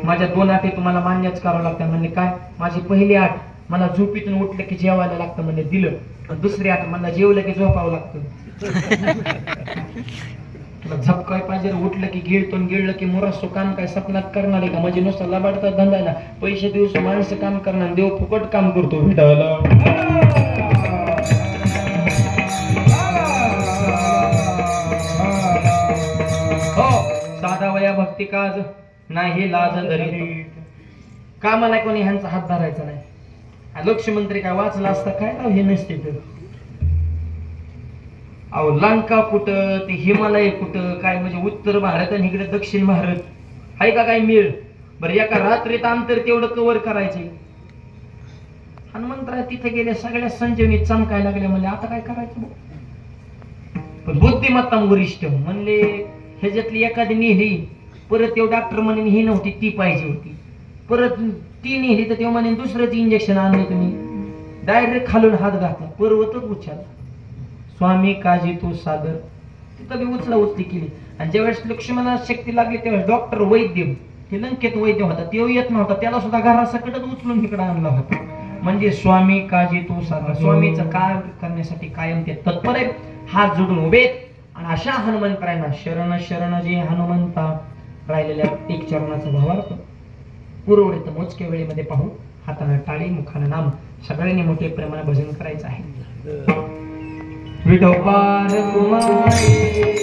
A: माझ्या 2 अटी तुम्हाला मान्यच करावं लागतं. म्हणले काय? माझी पहिली अट, मला झोपीतून उठलं की जेवायला लागतं. म्हणजे दिलं. दुसरी अट, मला जेवलं की झोपावं लागतं. झपकाय पाहिजे, उठलं की गिळतो, गिळलं की मुरासो. काम काय सपनात करणार आहे का? म्हणजे नुसतं लबाडता धंदायला. पैसे दिवस माणसं काम करणार, देव फुकट काम करतो भेटायला. काज नाही लाज धरीत. कामाला कोणी ह्यांचा हात धरायचा नाही. लक्ष्मंत्री काय वाचला असता काय राव हे नसते तर. अहो लंका कुठं ते हिमालय कुठं काय म्हणजे उत्तर भारत आणि इकडे दक्षिण भारत आहे का काय मिळ. बरं एका रात्रीत अंतर तेवढं कव्हर करायचे. हनुमंतराय तिथे गेले सगळ्या संजीवनी चमकायला लागल्या म्हणजे आता काय करायचं. पण बुद्धिमत्ता वरिष्ठ म्हणले ह्याच्यातली एखादी नेली परत तेव्हा डॉक्टर म्हणे ही नव्हती ती पाहिजे होती. परत ती नेली तर तेव्हा म्हणे दुसरंच इंजेक्शन आणलं तुम्ही. डायरेक्ट खालून हात घातला पर्वतच उचलला. स्वामी काजी तू सादर. तिथं मी उचला उचली केली. आणि ज्यावेळेस लक्ष्मणाला शक्ती लागली त्यावेळेस डॉक्टर वैद्य ते लंकेत वैद्य होता तो येत नव्हता. त्याला सुद्धा घरासकटच उचलून इकडे आणला होता. म्हणजे स्वामी काजी तू सादर. स्वामीचं कार्य करण्यासाठी कायम ते तत्पर आहे. हात जोडून उभे आणि अशा हनुमंतरायांना शरण शरण जे हनुमंता राहिलेल्या एक चरणाचा भावार्थ पूर्वरित मोजक्या वेळेमध्ये पाहू. हाताने टाळी मुखाने नाम सगळ्यांनी मोठे प्रेमाने भजन करायचं आहे. विठोबार कुमारी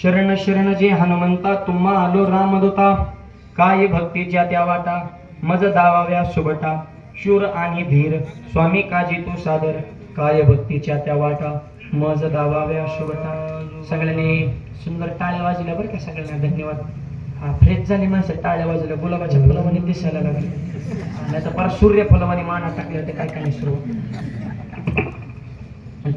A: शरण शरण जे हनुमंता तुम्हा आलो रामदूता. काय भक्तीच्या त्या वाटा मज दावाव्या सुबटा. शूर आणि धीर स्वामी काजी तू सादर. काय भक्तीच्या त्या वाटा मज दावाव्या सुबटा. सगळ्यांनी सुंदर टाळ्या वाजल्या बरं का. सगळ्यांना धन्यवाद. हा फ्रेश झाली माणसं टाळ्या वाजल्या. गुलाबाच्या फुलावानी दिसायला लागले. नाही तर परत सूर्य फुलावानी माना टाकले ते काय काय सुरू.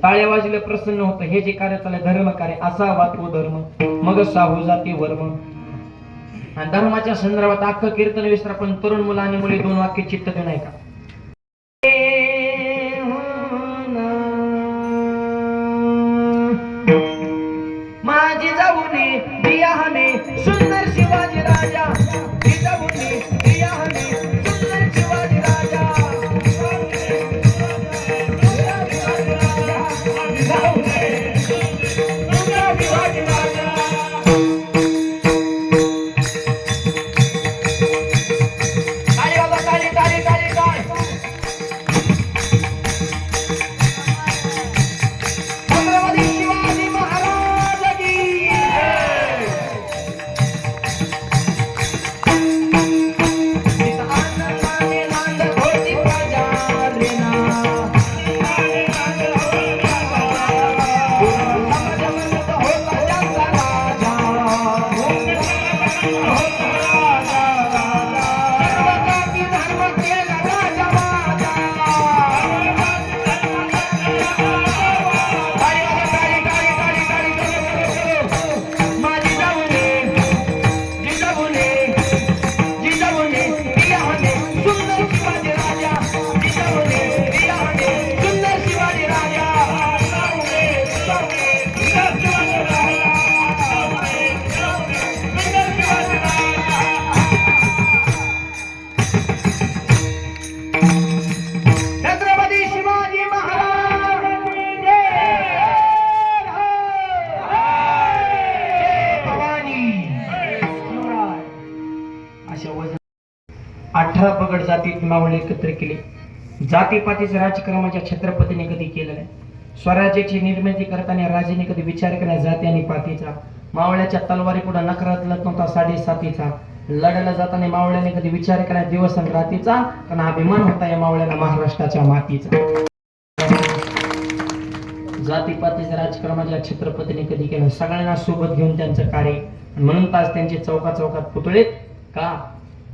A: टाळ्या वाजले प्रसन्न होतं. हे जे कार्य चालय धर्म कार्य असावा तो धर्म मग साहू जाती वर्म. आणि धर्माच्या संदर्भात अख्खं कीर्तन विसरा पण तरुण मुलं आणि मुली दोन वाक्य चित्त देऊन ऐका. माझी जाऊने बियाहने सुंदर शिवाजी राजा. जाऊने बियाहने सुंदर शिवाजी राजा. जातीपातीचं राजकारणाच्या छत्रपतीने कधी केलं नाही. स्वराज्याची निर्मिती करताना राजाने कधी विचार केला जाती आणि पातीचा. मावळ्याच्या तलवारी पुढे नखरातलत नव्हता 7.5 लढायला जाताना मावळ्याने कधी विचार केला दिवस आणि रात्रीचा, कारण अभिमान होता या मावळ्याला महाराष्ट्राच्या मातीचा. जातीपातीच्या राजकारणाच्या छत्रपतीने कधी केलं, सगळ्यांना सोबत घेऊन त्यांचं कार्य. म्हणून तास त्यांचे चौकात पुतळे का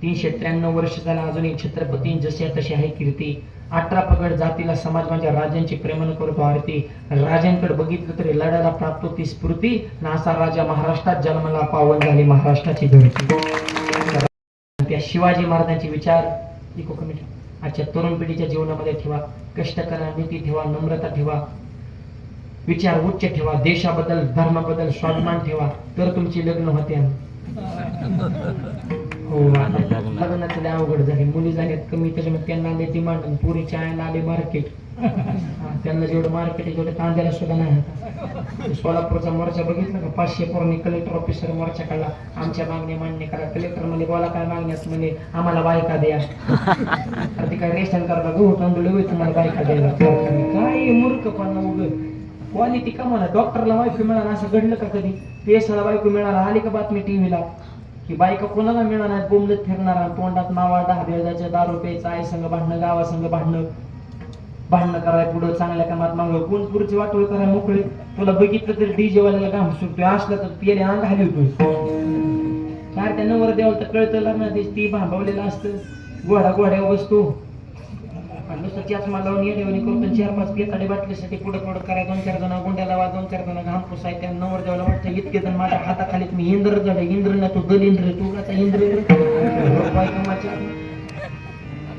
A: 393 वर्ष झालं अजूनही छत्रपती जसे तशी आहे कीर्ती. 18 पगड जातीला समाज माझ्या राजांची प्रेमानं करतो आरती. राजांकडे बघितलं तरी लढायला प्राप्त होती स्फूर्ती. असा राजा महाराष्ट्रात जन्माला पावन झाली महाराष्ट्राची धरती. त्या शिवाजी महाराजांचे विचार आजच्या तरुण पिढीच्या जीवनामध्ये ठेवा. कष्ट करा, नीती ठेवा, नम्रता ठेवा, विचार उच्च ठेवा, देशाबद्दल धर्माबद्दल स्वाभिमान ठेवा, तर तुमची लग्न होते. हो, लग्नाचं अवघड झाले. मुली झाल्यात कमी, त्याच्यामुळे त्यांना आले डिमांड, पुरीच्या आयला आले मार्केट. त्यांना जेवढं मार्केट आहे तेवढं कांद्याला सुद्धा नाही. सोलापूरचा मोर्चा बघितला का? 500 पोरांनी कलेक्टर ऑफिसर मोर्चा काढला. आमच्या मागण्या मान्य करा. कलेक्टर मध्ये बोला काय मागण्यास म्हणे आम्हाला बायका द्या. ते काय रेशन कार्डला गहू तांदूळ तुम्हाला बायका द्यायला. काय मूर्खपणा उग क्वालिटी का म्हणा. डॉक्टरला बायको मिळाला असं घडलं का कधी? पेसाला बायको मिळाला आली का बातमी टीव्हीला की बायका कोणाला मिळणार नाही, बोंबलत फिरणारा, तोंडात मावा 10 बेळाच्या दारू प्यायचं, आई संघ भांडणं, गावासंघ भांडणं कराय, पुढं चांगल्या कामात मागं कोण पुढची वाटोळ कराय मोकळे. तुला बघितलं तर डीजे वाल्याला काम सुटतोय, असला तर पियाले अंग खाली होतोय. काय त्या नवर देवाला तर कळतं लग्नात ती भांबवलेलं असतं. घोड्या बसतो नुसतं चष्मा लावून येणे करतो. 4-5 पेताडे बाटलीसाठी पुढं कराय. 2-4 जण गुंड्या लावा, 2-4 जण घाम पुसाय. त्या नवर देवाला वाटतं इतके जण माझ्या हाताखालीच मी इंद्र झालं. इंद्र ना तू दल इंद्र, तू कसा इंद्र.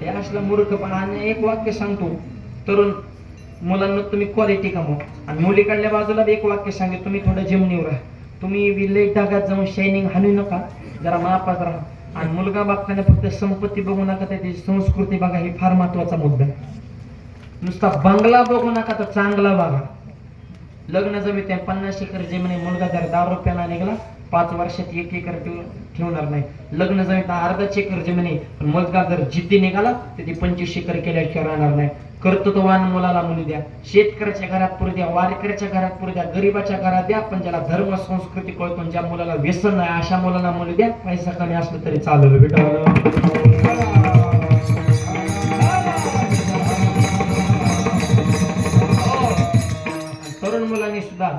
A: हे असला मूर्खपणा. आणि एक वाक्य सांगतो तरुण मुलांना, तुम्ही क्वालिटी कमवा. आणि मुलीकडल्या बाजूला एक वाक्य सांगितलं, तुम्ही थोडं जमिनीवर राहा. तुम्ही विलेज ढगात जाऊन शायनिंग हाणू नका, जरा मापात राहा. आणि मुलगा बघताना फक्त संपत्ती बघू नका, त्याची संस्कृती बघा. हे फार महत्वाचा मुद्दा. नुसता बंगला बघू नका, तर चांगला बघा. लग्न जमी त्या 50 एकर जमिनी मुलगा जर 10 रुपयाला निघाला 5 वर्षात 1 एकर ठेवणार नाही. लग्न जमीन अर्धाच एकर जमिनी, पण मुलगा जर जिद्दी निघाला तर ती 25 एकर केल्याशिवाय राहणार नाही. कर्तृत्ववान मुलाला मुली द्या. शेतकऱ्याच्या घरात पुढे द्या, वारकऱ्याच्या घरात पुढे द्या, गरीबाच्या घरात द्या, पण ज्याला धर्म संस्कृती कळतो, ज्या मुलाला व्यसन नाही अशा मुलाला मुली द्या. पैसा कमी असलं तरी चालेल बेटा. तरुण मुलांनी सुद्धा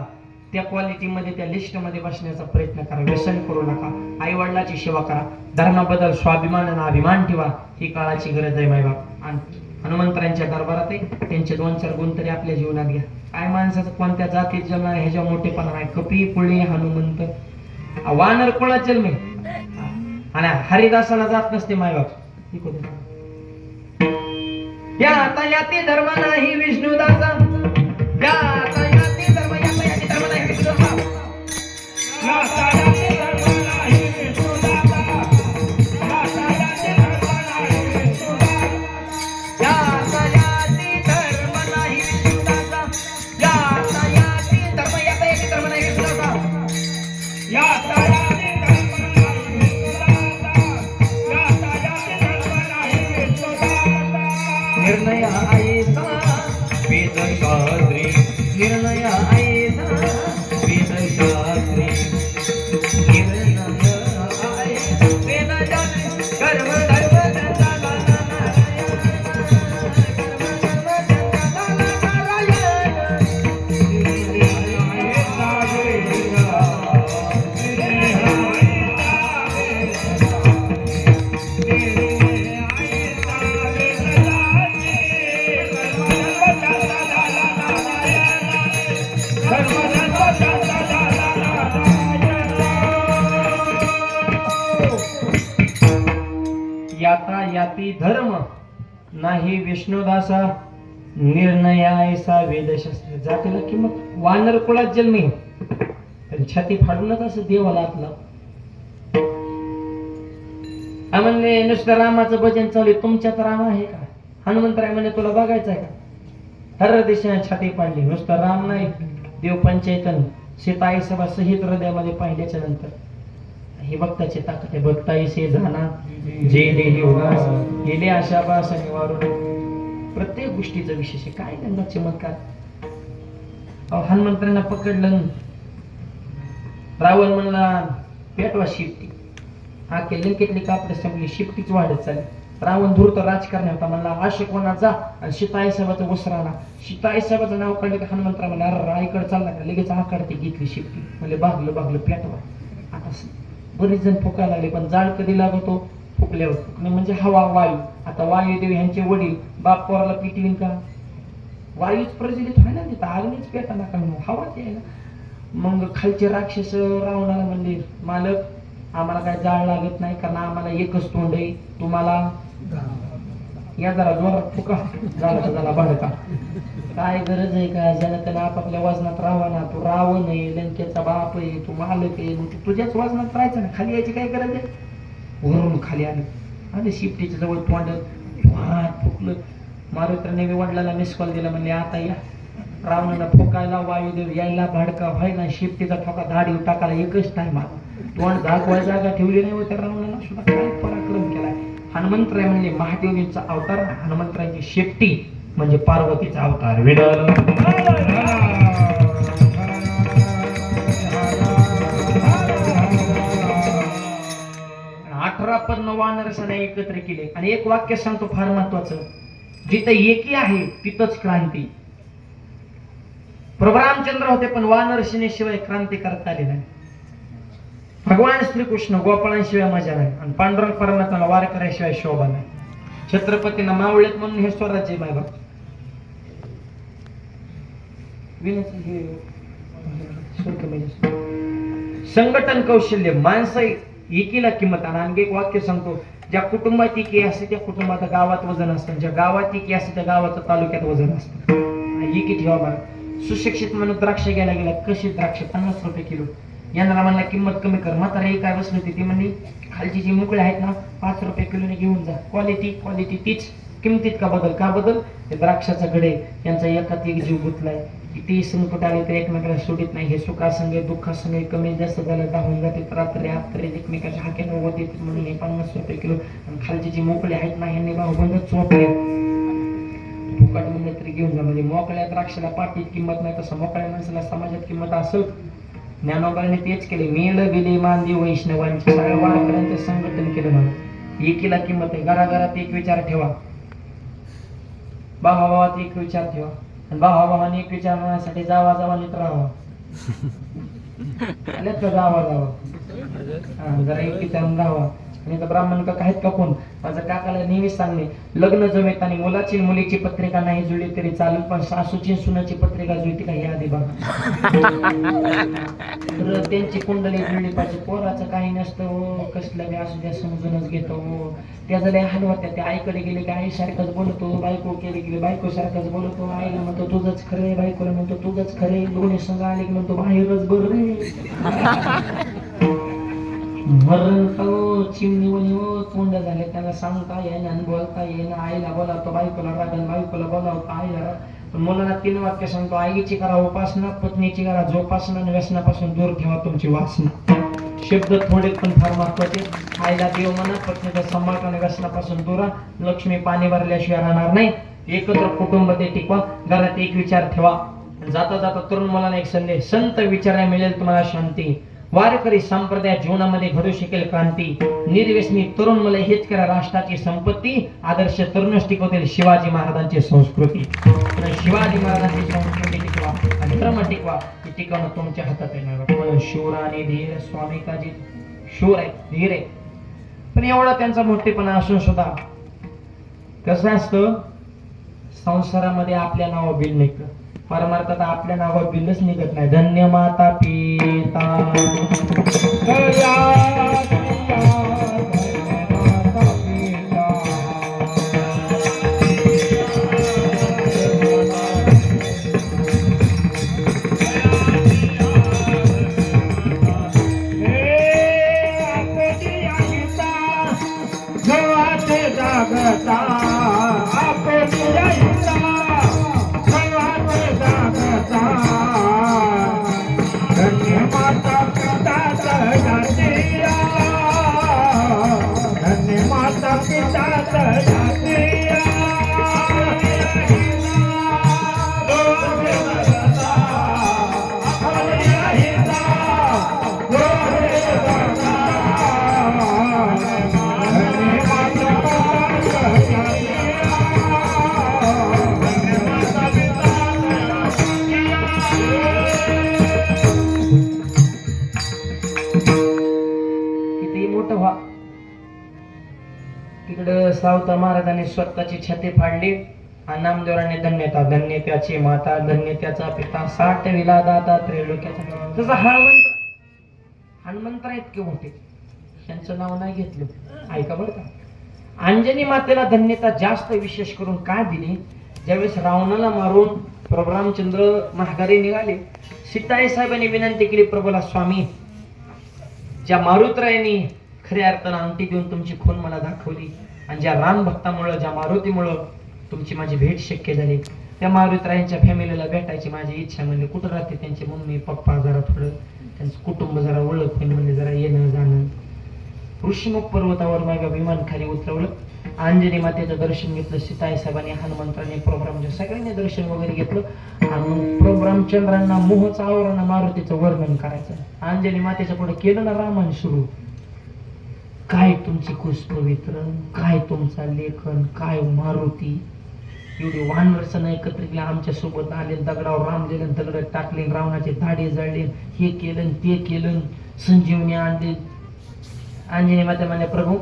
A: त्या क्वालिटीमध्ये, त्या लिस्टमध्ये बसण्याचा प्रयत्न करा. व्यसन करू नका. आई वडिलाची सेवा करा. धर्माबद्दल स्वाभिमान आणि अभिमान ठेवा. ही काळाची गरज आहे मायबाप. आणि हनुमंतरांच्या दरबारात आहे, त्यांचे 2-4 गुण तरी आपल्या जीवनात घ्या. काय माणसाचं कोणत्या जातीत जन्मणार ह्याच्या मोठेपणा नाही. कपी कुळी हनुमंत वानर कुळात जन्मे. आणि हरिदासाला जात नसते मायबाप. या आता याती धर्म नाही विष्णुदासा. या आता याती धर्म, याती धर्म नाही विष्णुदासा. या आता याती धर्म नाही विष्णुदासा. या आता याती धर्म नाही विष्णुदासा. या आता याती धर्म नाही विष्णुदासा. या आता याती धर्म, याती धर्म नाही विष्णुदासा. या आता याती धर्म नाही विष्णुदासा. या आता याती धर्म नाही विष्णुदासा. निर्णय आयेचा वेदशास्त्री. निर्णय आयेचा वेदशास्त्री. निर्णय आयेचा वेदशास्त्री. कर्म धर्म याता याती धर्म नाही विष्णुदासा. निर्णय ऐसा वेदशास्त्र. जातीला किंमत. वानर कुळात जन्मी, छाती फाडूनच असं देवाला आपलं. म्हणले नुसतं रामाचं भजन चालू, तुमच्यात राम आहे का? हनुमंतराय म्हणे तुला बघायचं आहे का? हर दिशेने छाती पाडली. नुसतं राम नाही, देव पंचायतन सीताई सभा सहित हृदयामध्ये पाहिल्याच्या नंतर ही भक्ताची ताकद आहे. भक्ताई से जाना जे देही उगास गेले आशा बास निवारून. प्रत्येक गोष्टीचं विशेष आहे. काय त्यांना चमत्कार. हनुमंतांना पकडलं, रावण म्हणला पेटवा शिफ्टी. हा लंकेतली कापड संपली, शिफ्टीच वाढत चालली. रावण धूर्त राजकारणी होता, म्हणला आशिकवना जा आणि सीताई साहेबाचं वस्त्र आणा. सीताई साहेबाचं नाव काढलं की हनुमंतराव म्हणले अरे रायकड चालला का, लगेच आकडते घेतली शिफ्टी. म्हणजे भागलं पेटवा. आता बरेच जण फुकायला लागले, पण जाळ कधी लागतो फुकल्यावर. फुकणे म्हणजे हवा, वायू. आता वायुदेवी ह्यांचे वडील बाप पोराला पिटवीन का, वायूच प्रज्वलित व्हाय ना, तिथं अग्नीच पेटा नका म्हणून हवाच आहे ना. मग खालचे राक्षस रावणाला म्हणले मालक आम्हाला काय जाळ लागत नाही, कारण आम्हाला एकच तोंड आहे, तुम्हाला या जरा जोरात फुका. झाला भडका. काय गरज आहे का, ज्यानं त्यानं आपापल्या वजनात राहावा ना. तू रावण आहे, लंकेचा बाप आहे, तू मालक आहे, मग तू तुझ्याच वजनात राहायचं ना. खाली यायची काय गरज आहे. वरून खाली आले शिफ्टीच्या जवळ तोंड फुकलं. मारुतीने वडिलांना मिस कॉल दिला, म्हणले आता या. रावणाला फुकायला वायुदेव यायला, भाडका व्हायला, शिफ्टीचा ठोका धाडी टाकायला एकच टाइम आला. तोंड दाखवाय जागा ठेवली नाही होत्या रावणाला सुद्धा. काय पराक्रम केलाय. हनुमंतराय म्हणजे महादेवीचा अवतार, हनुमंतरायची शेपटी म्हणजे पार्वतीचा अवतार. विडल 18 पद्म वानरसाने एकत्र केले. आणि एक वाक्य सांगतो फार महत्वाचं, जिथे एकी आहे तिथंच क्रांती. प्रभू रामचंद्र होते पण वानर सेनेशिवाय क्रांती करता आली नाही. भगवान श्रीकृष्ण गोपाळांशिवाय मजा नाही, आणि पांडुरंग परमात्म्याला वार करायशिवाय शोभा नाही. छत्रपतींना मावळेत म्हणून हे स्वराज्य माय बाप. संघटन कौशल्य, माणसं एकीला किंमत. आणि आणखी एक वाक्य सांगतो, ज्या कुटुंबात एकी असते त्या कुटुंबात गावात वजन असतं, ज्या गावात एकी असते त्या गावाचं तालुक्यात वजन असतं. एकी ठेवा बरं. सुशिक्षित म्हणून द्राक्ष घ्यायला गेला, कशी द्राक्ष 50 रुपये किलो. यांना म्हणला किंमत कमी कर. म्हातारा काय बसली होती, ती म्हणली खालची जी मुकळे आहेत ना 5 रुपये किलोने घेऊन जा. क्वालिटी तीच, किमतीत का बदल. ते द्राक्षाचा गडे यांचा एकात एक जीव गुंतलाय. किती संकट आले तर एकमेकाला सोडित नाही. हे सुखासंगे दुःखासंगे कमी जास्त झालं दाहून जाते. रात्री एकमेकाच्या हाकेला होते म्हणून हे 50 रुपये किलो. आणि खालचे जे मोकळे आहेत ना यांनी बाहुबंद चोपले. फुकट म्हणलं तरी घेऊन जा. म्हणजे मोकळ्या द्राक्षाला पाठीत किंमत नाही, तसं मोकळ्या माणसाला समाजात किंमत असेल. ज्ञानोबाने तेच केले. मेल गेले मानदी वैष्णवांचे सगळ्या वारकऱ्यांचं संघटन केलं म्हणून. एकीला किंमत आहे. घराघरात एक विचार ठेवा, भावाभावात एक विचार ठेवा, आणि भावाभावाने एक विचार होण्यासाठी जावा नीट राहावा. जावा जरा एक विचार राहावा. आणि ब्राह्मण काका आहेत का कोण, माझ्या काकाला नेहमी सांगणे, लग्न जमेत आणि मुलाची मुलीची पत्रिका नाही जुळली तरी चालेल, पण सासूची सुनाची पत्रिका जुळती का हे आधी बघा. तर त्यांची कुंडली जुळली पाहिजे. पोराचं काही नसतं, कसलं बी असू द्या समजूनच घेतो. त्या जरा हलवत्या, त्या आईकडे गेले की आई सारखंच बोलतो, बायको केली गेली बायको सारखंच बोलतो. आईला म्हणतो तुझंच खरे, बायकोला म्हणतो तुझंच खरे. दोन्ही संघ आले की म्हणतो बाहेरच बरं रे. मरण चिमणी तोंड झाले, त्यांना सांगता येईना आणि बोलता येईना. आईला बोलावतो बायकोला रागन, बायकोला बोलावतो आईला. पण मुलांना 3 वाक्य सांगतो, आईची करा उपासना, पत्नीची करा जोपासना, आणि व्यसनापासून दूर ठेवा तुमची वासना. शब्द थोडे पण फार महत्वाचे. आईला देव म्हणा, पत्नीचा सांभाळ आणि व्यसनापासून दूर. लक्ष्मी पाणी भरल्याशिवाय राहणार नाही. एकत्र कुटुंब ते टिकवा, घरात एक विचार ठेवा. जाता जाता तरुण मुलांना एक संदेश, संत विचारायला मिळेल तुम्हाला शांती. वारकरी संप्रदाय जीवनामध्ये घडू शकेल क्रांती. निर्व्यसनी तरुण मुले हेच करा राष्ट्राची संपत्ती. आदर्श तरुणच टिकवतील शिवाजी महाराजांची संस्कृती. शिवाजी महाराजांची संस्कृती टिकवा आणि धर्म टिकवा. ती टिकवणं तुमच्या हातात आहे. म्हणून शूर आणि धीर स्वामी काजी शूर आहे, धीर आहे, पण एवढा त्यांचा मोठेपणा असून सुद्धा कसं असतं, संसारामध्ये आपल्या नाव बिल निघतं, परमार्थात आपल्या नावावर बिलच निघत नाही. धन्य माता पिता मोठं व्हा. तिकडं सावता महाराजांनी स्वतःची छाती फाडली आणि नामदेवरांनी धन्यता धन्यत्याची माता धन्यत्याचा पिता 60 विला दाता त्रैलोक्याचा. तसं हनुमंत इतके मोठे त्यांचं नाव नाही घेतलं. ऐका बरं का, अंजनी मातेला धन्यता जास्त विशेष करून काय दिली. ज्यावेळेस रावणाला मारून प्रभू रामचंद्र महागारी निघाले, सीताई साहेबांनी विनंती केली प्रभूला, स्वामी ज्या मारुतरायांनी खऱ्या अर्थानं अंगठी देऊन तुमची खून मला दाखवली आणि ज्या राम भक्तामुळं ज्या मारुतीमुळं तुमची माझी भेट शक्य झाली, त्या मारुतरायांच्या फॅमिलीला भेटायची माझी इच्छा. म्हणजे कुठं राहते त्यांचे मम्मी पप्पा, जरा थोडं त्यांचं कुटुंब जरा ओळख होईल, म्हणजे जरा येणं जाणं. ऋषीमुख पर्वतावर माझ्या विमान खाली उतरवलं, अंजनी मातेचं दर्शन घेतलं. सीताई साहेबांनी हनुमंतांनी प्रोग्रामच्या सगळ्यांनी दर्शन वगैरे घेतलं आणि प्रभू रामचंद्रांना मोहचा आवरण मारुतीचं वर्णन करायचं. अंजनी मातेच्या पुढे केलं ना रामाने सुरू. काय तुमची खुश पवित्र, काय तुमचा लेखन, काय मारुती. एवढी वानरसनं एकत्रित आमच्या सोबत आले, दगडावर राम दिले, दगड टाकले, रावणाचे धाडे जळले, हे केलं ते केलं, संजीवनी आणली. अंजनी माता म्हणे प्रभू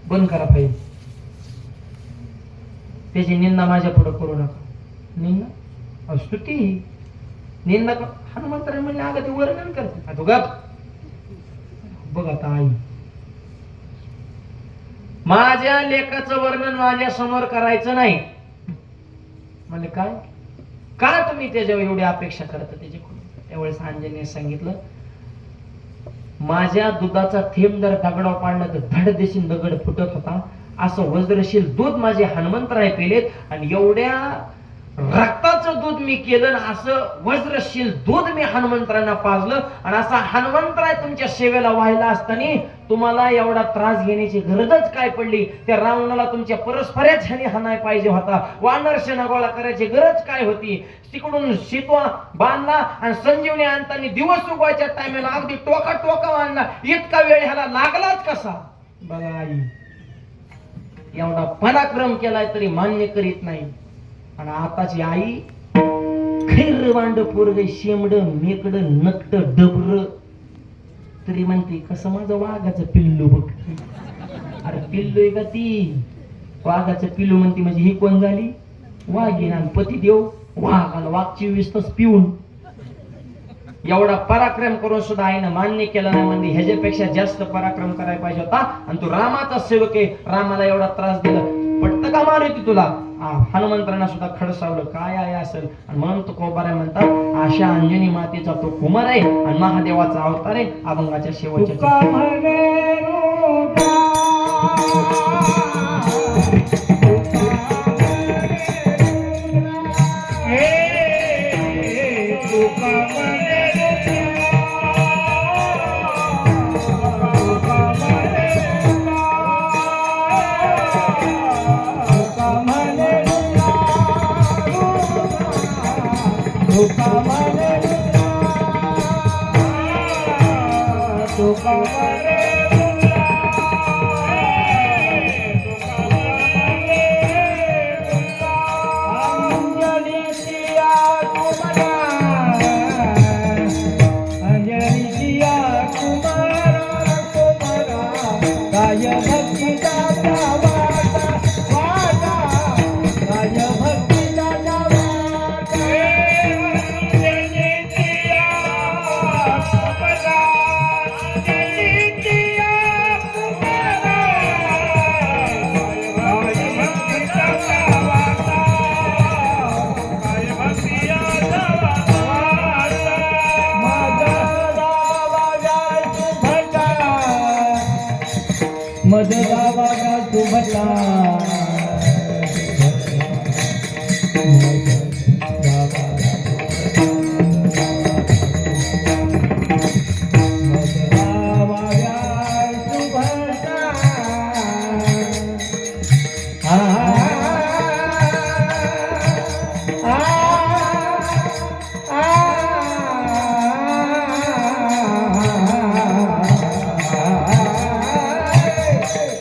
A: बंद करा पाहिजे, त्याची निंदा माझ्या पुढे करू नका. निंदा स्तुती निंदा हनुमंतराय म्हणले अगं ते वर्णन करते. तू गप बघ आता आई, माझ्या लेखाचं वर्णन माझ्या समोर करायचं नाही. म्हणजे काय का तुम्ही त्याच्यावर एवढी अपेक्षा करता त्याच्याकडून. त्यावेळेस अंजनीने सांगितलं, माझ्या दुधाचा थेंब जर दगडावर पाडला तर धड देशील दगड फुटत होता, असं वज्रशील दूध माझे हनुमंतराय पेलेत आणि एवढ्या रक्ताचं दूध मी केलं, असं वज्रशील दूध मी हनुमंतरायांना पाजलं आणि असा हनुमंतराय तुमच्या सेवेला व्हायला असताना तुम्हाला एवढा त्रास घेण्याची गरजच काय पडली. त्या रावणाला तुमच्या परस्परच ह्याने हाणाय पाहिजे होता, वानर सेना गोळा करायची गरज काय होती. तिकडून शितवा बांधला आणि संजीवनी आणताना दिवस उगवायच्या टायमाला अगदी टोका टोका बांधला. इतका वेळ ह्याला लागलाच कसा. बघा आई, एवढा पराक्रम केलाय तरी मान्य करीत नाही. आणि आताची आई खैर वांड पोरग शेमड मेकड नकट डबर तरी म्हणते कसं माझं वाघाचं पिल्लू बघ. अरे पिल्लू आहे का ती, वाघाचं पिल्लू म्हणते. म्हणजे ही कोण झाली, वाघीण आणि पती देव वाघ, आणि वाघ 24 तास पिऊन. एवढा पराक्रम करून सुद्धा आईनं मान्य केला नाही. म्हणजे ह्याच्यापेक्षा जास्त पराक्रम करायला पाहिजे होता. आणि तू रामाचा सेवक आहे, रामाला एवढा त्रास दिला, पटत का मारुती तुला. हनुमंतरांना सुद्धा खडसावलं, काय आहे असेल. आणि म्हणून तो कोबारा म्हणतात, अशा अंजनी मातेचा तो कुमार आहे आणि महादेवाचा अवतार आहे. अभंगाच्या शेवटच्या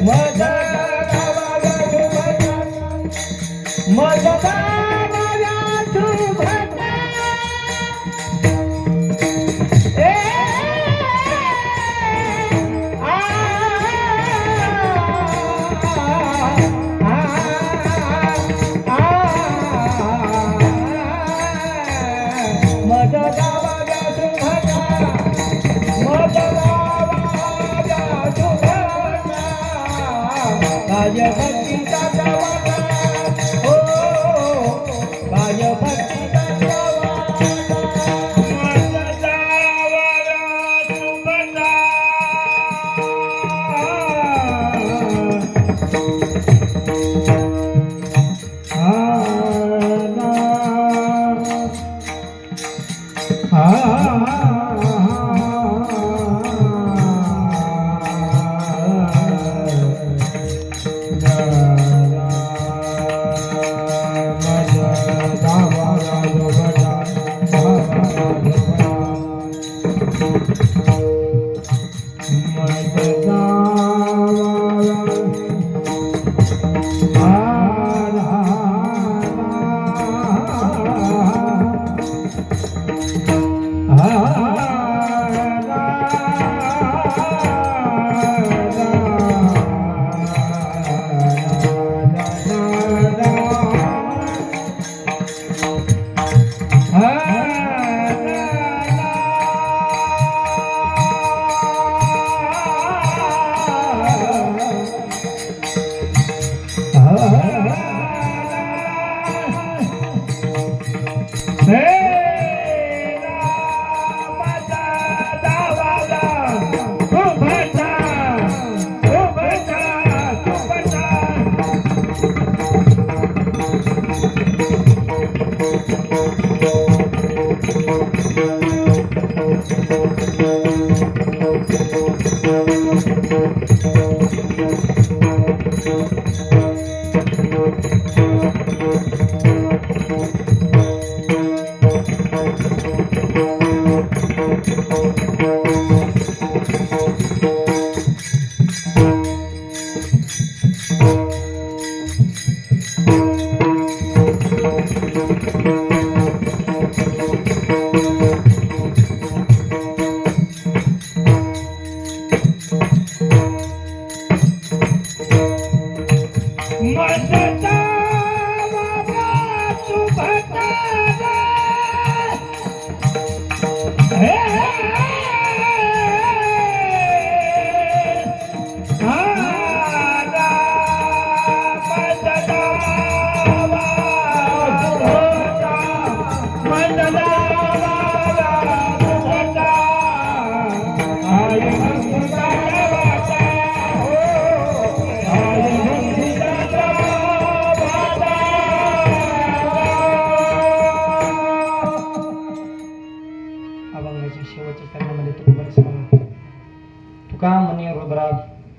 B: What?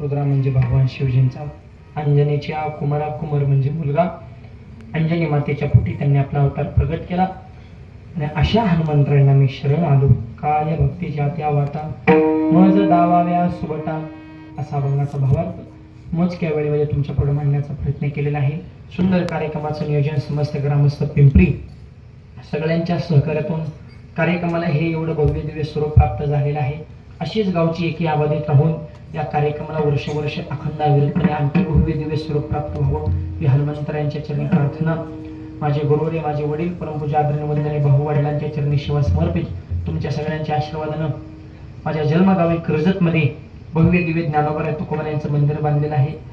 A: रुद्रा म्हणजे भगवान शिवजींचा, अंजनीच्या कुमारा कुमार म्हणजे मुलगा, अंजनी मातेच्या पोटी त्यांनी आपला अवतार प्रगट केला. आणि अशा हनुमंतरायांना मी शरण आलो, काय भक्तीच्या त्या वाटा मज दावाव्या सुबटा, असा अभंगाचा भावार्थ मोजक्या वेळेमध्ये तुमच्या पुढे मांडण्याचा प्रयत्न केलेला आहे. सुंदर कार्यक्रमाचं नियोजन समस्त ग्रामस्थ पिंपरी सगळ्यांच्या सहकार्यातून कार्यक्रमाला हे एवढं भव्य दिव्य स्वरूप प्राप्त झालेलं आहे. अशीच गावची एकी आबादीत राहून या कार्यक्रमाला वर्ष अखंड अविरतपणे आणखी भव्य दिव्य स्वरूप प्राप्त व्हावं ही हनुमंतरायांच्या चरणी प्रार्थना. माझे गुरुवरे, माझे वडील, परमपूज्य आदरणीय वंदनीय भाऊ वडिलांच्या चरणी सेवा समर्पित. तुमच्या सगळ्यांच्या आशीर्वादानं माझ्या जन्मगावी कर्जतमध्ये भव्य दिव्य ज्ञानोबा तुकोबा यांचं मंदिर बांधलेलं आहे.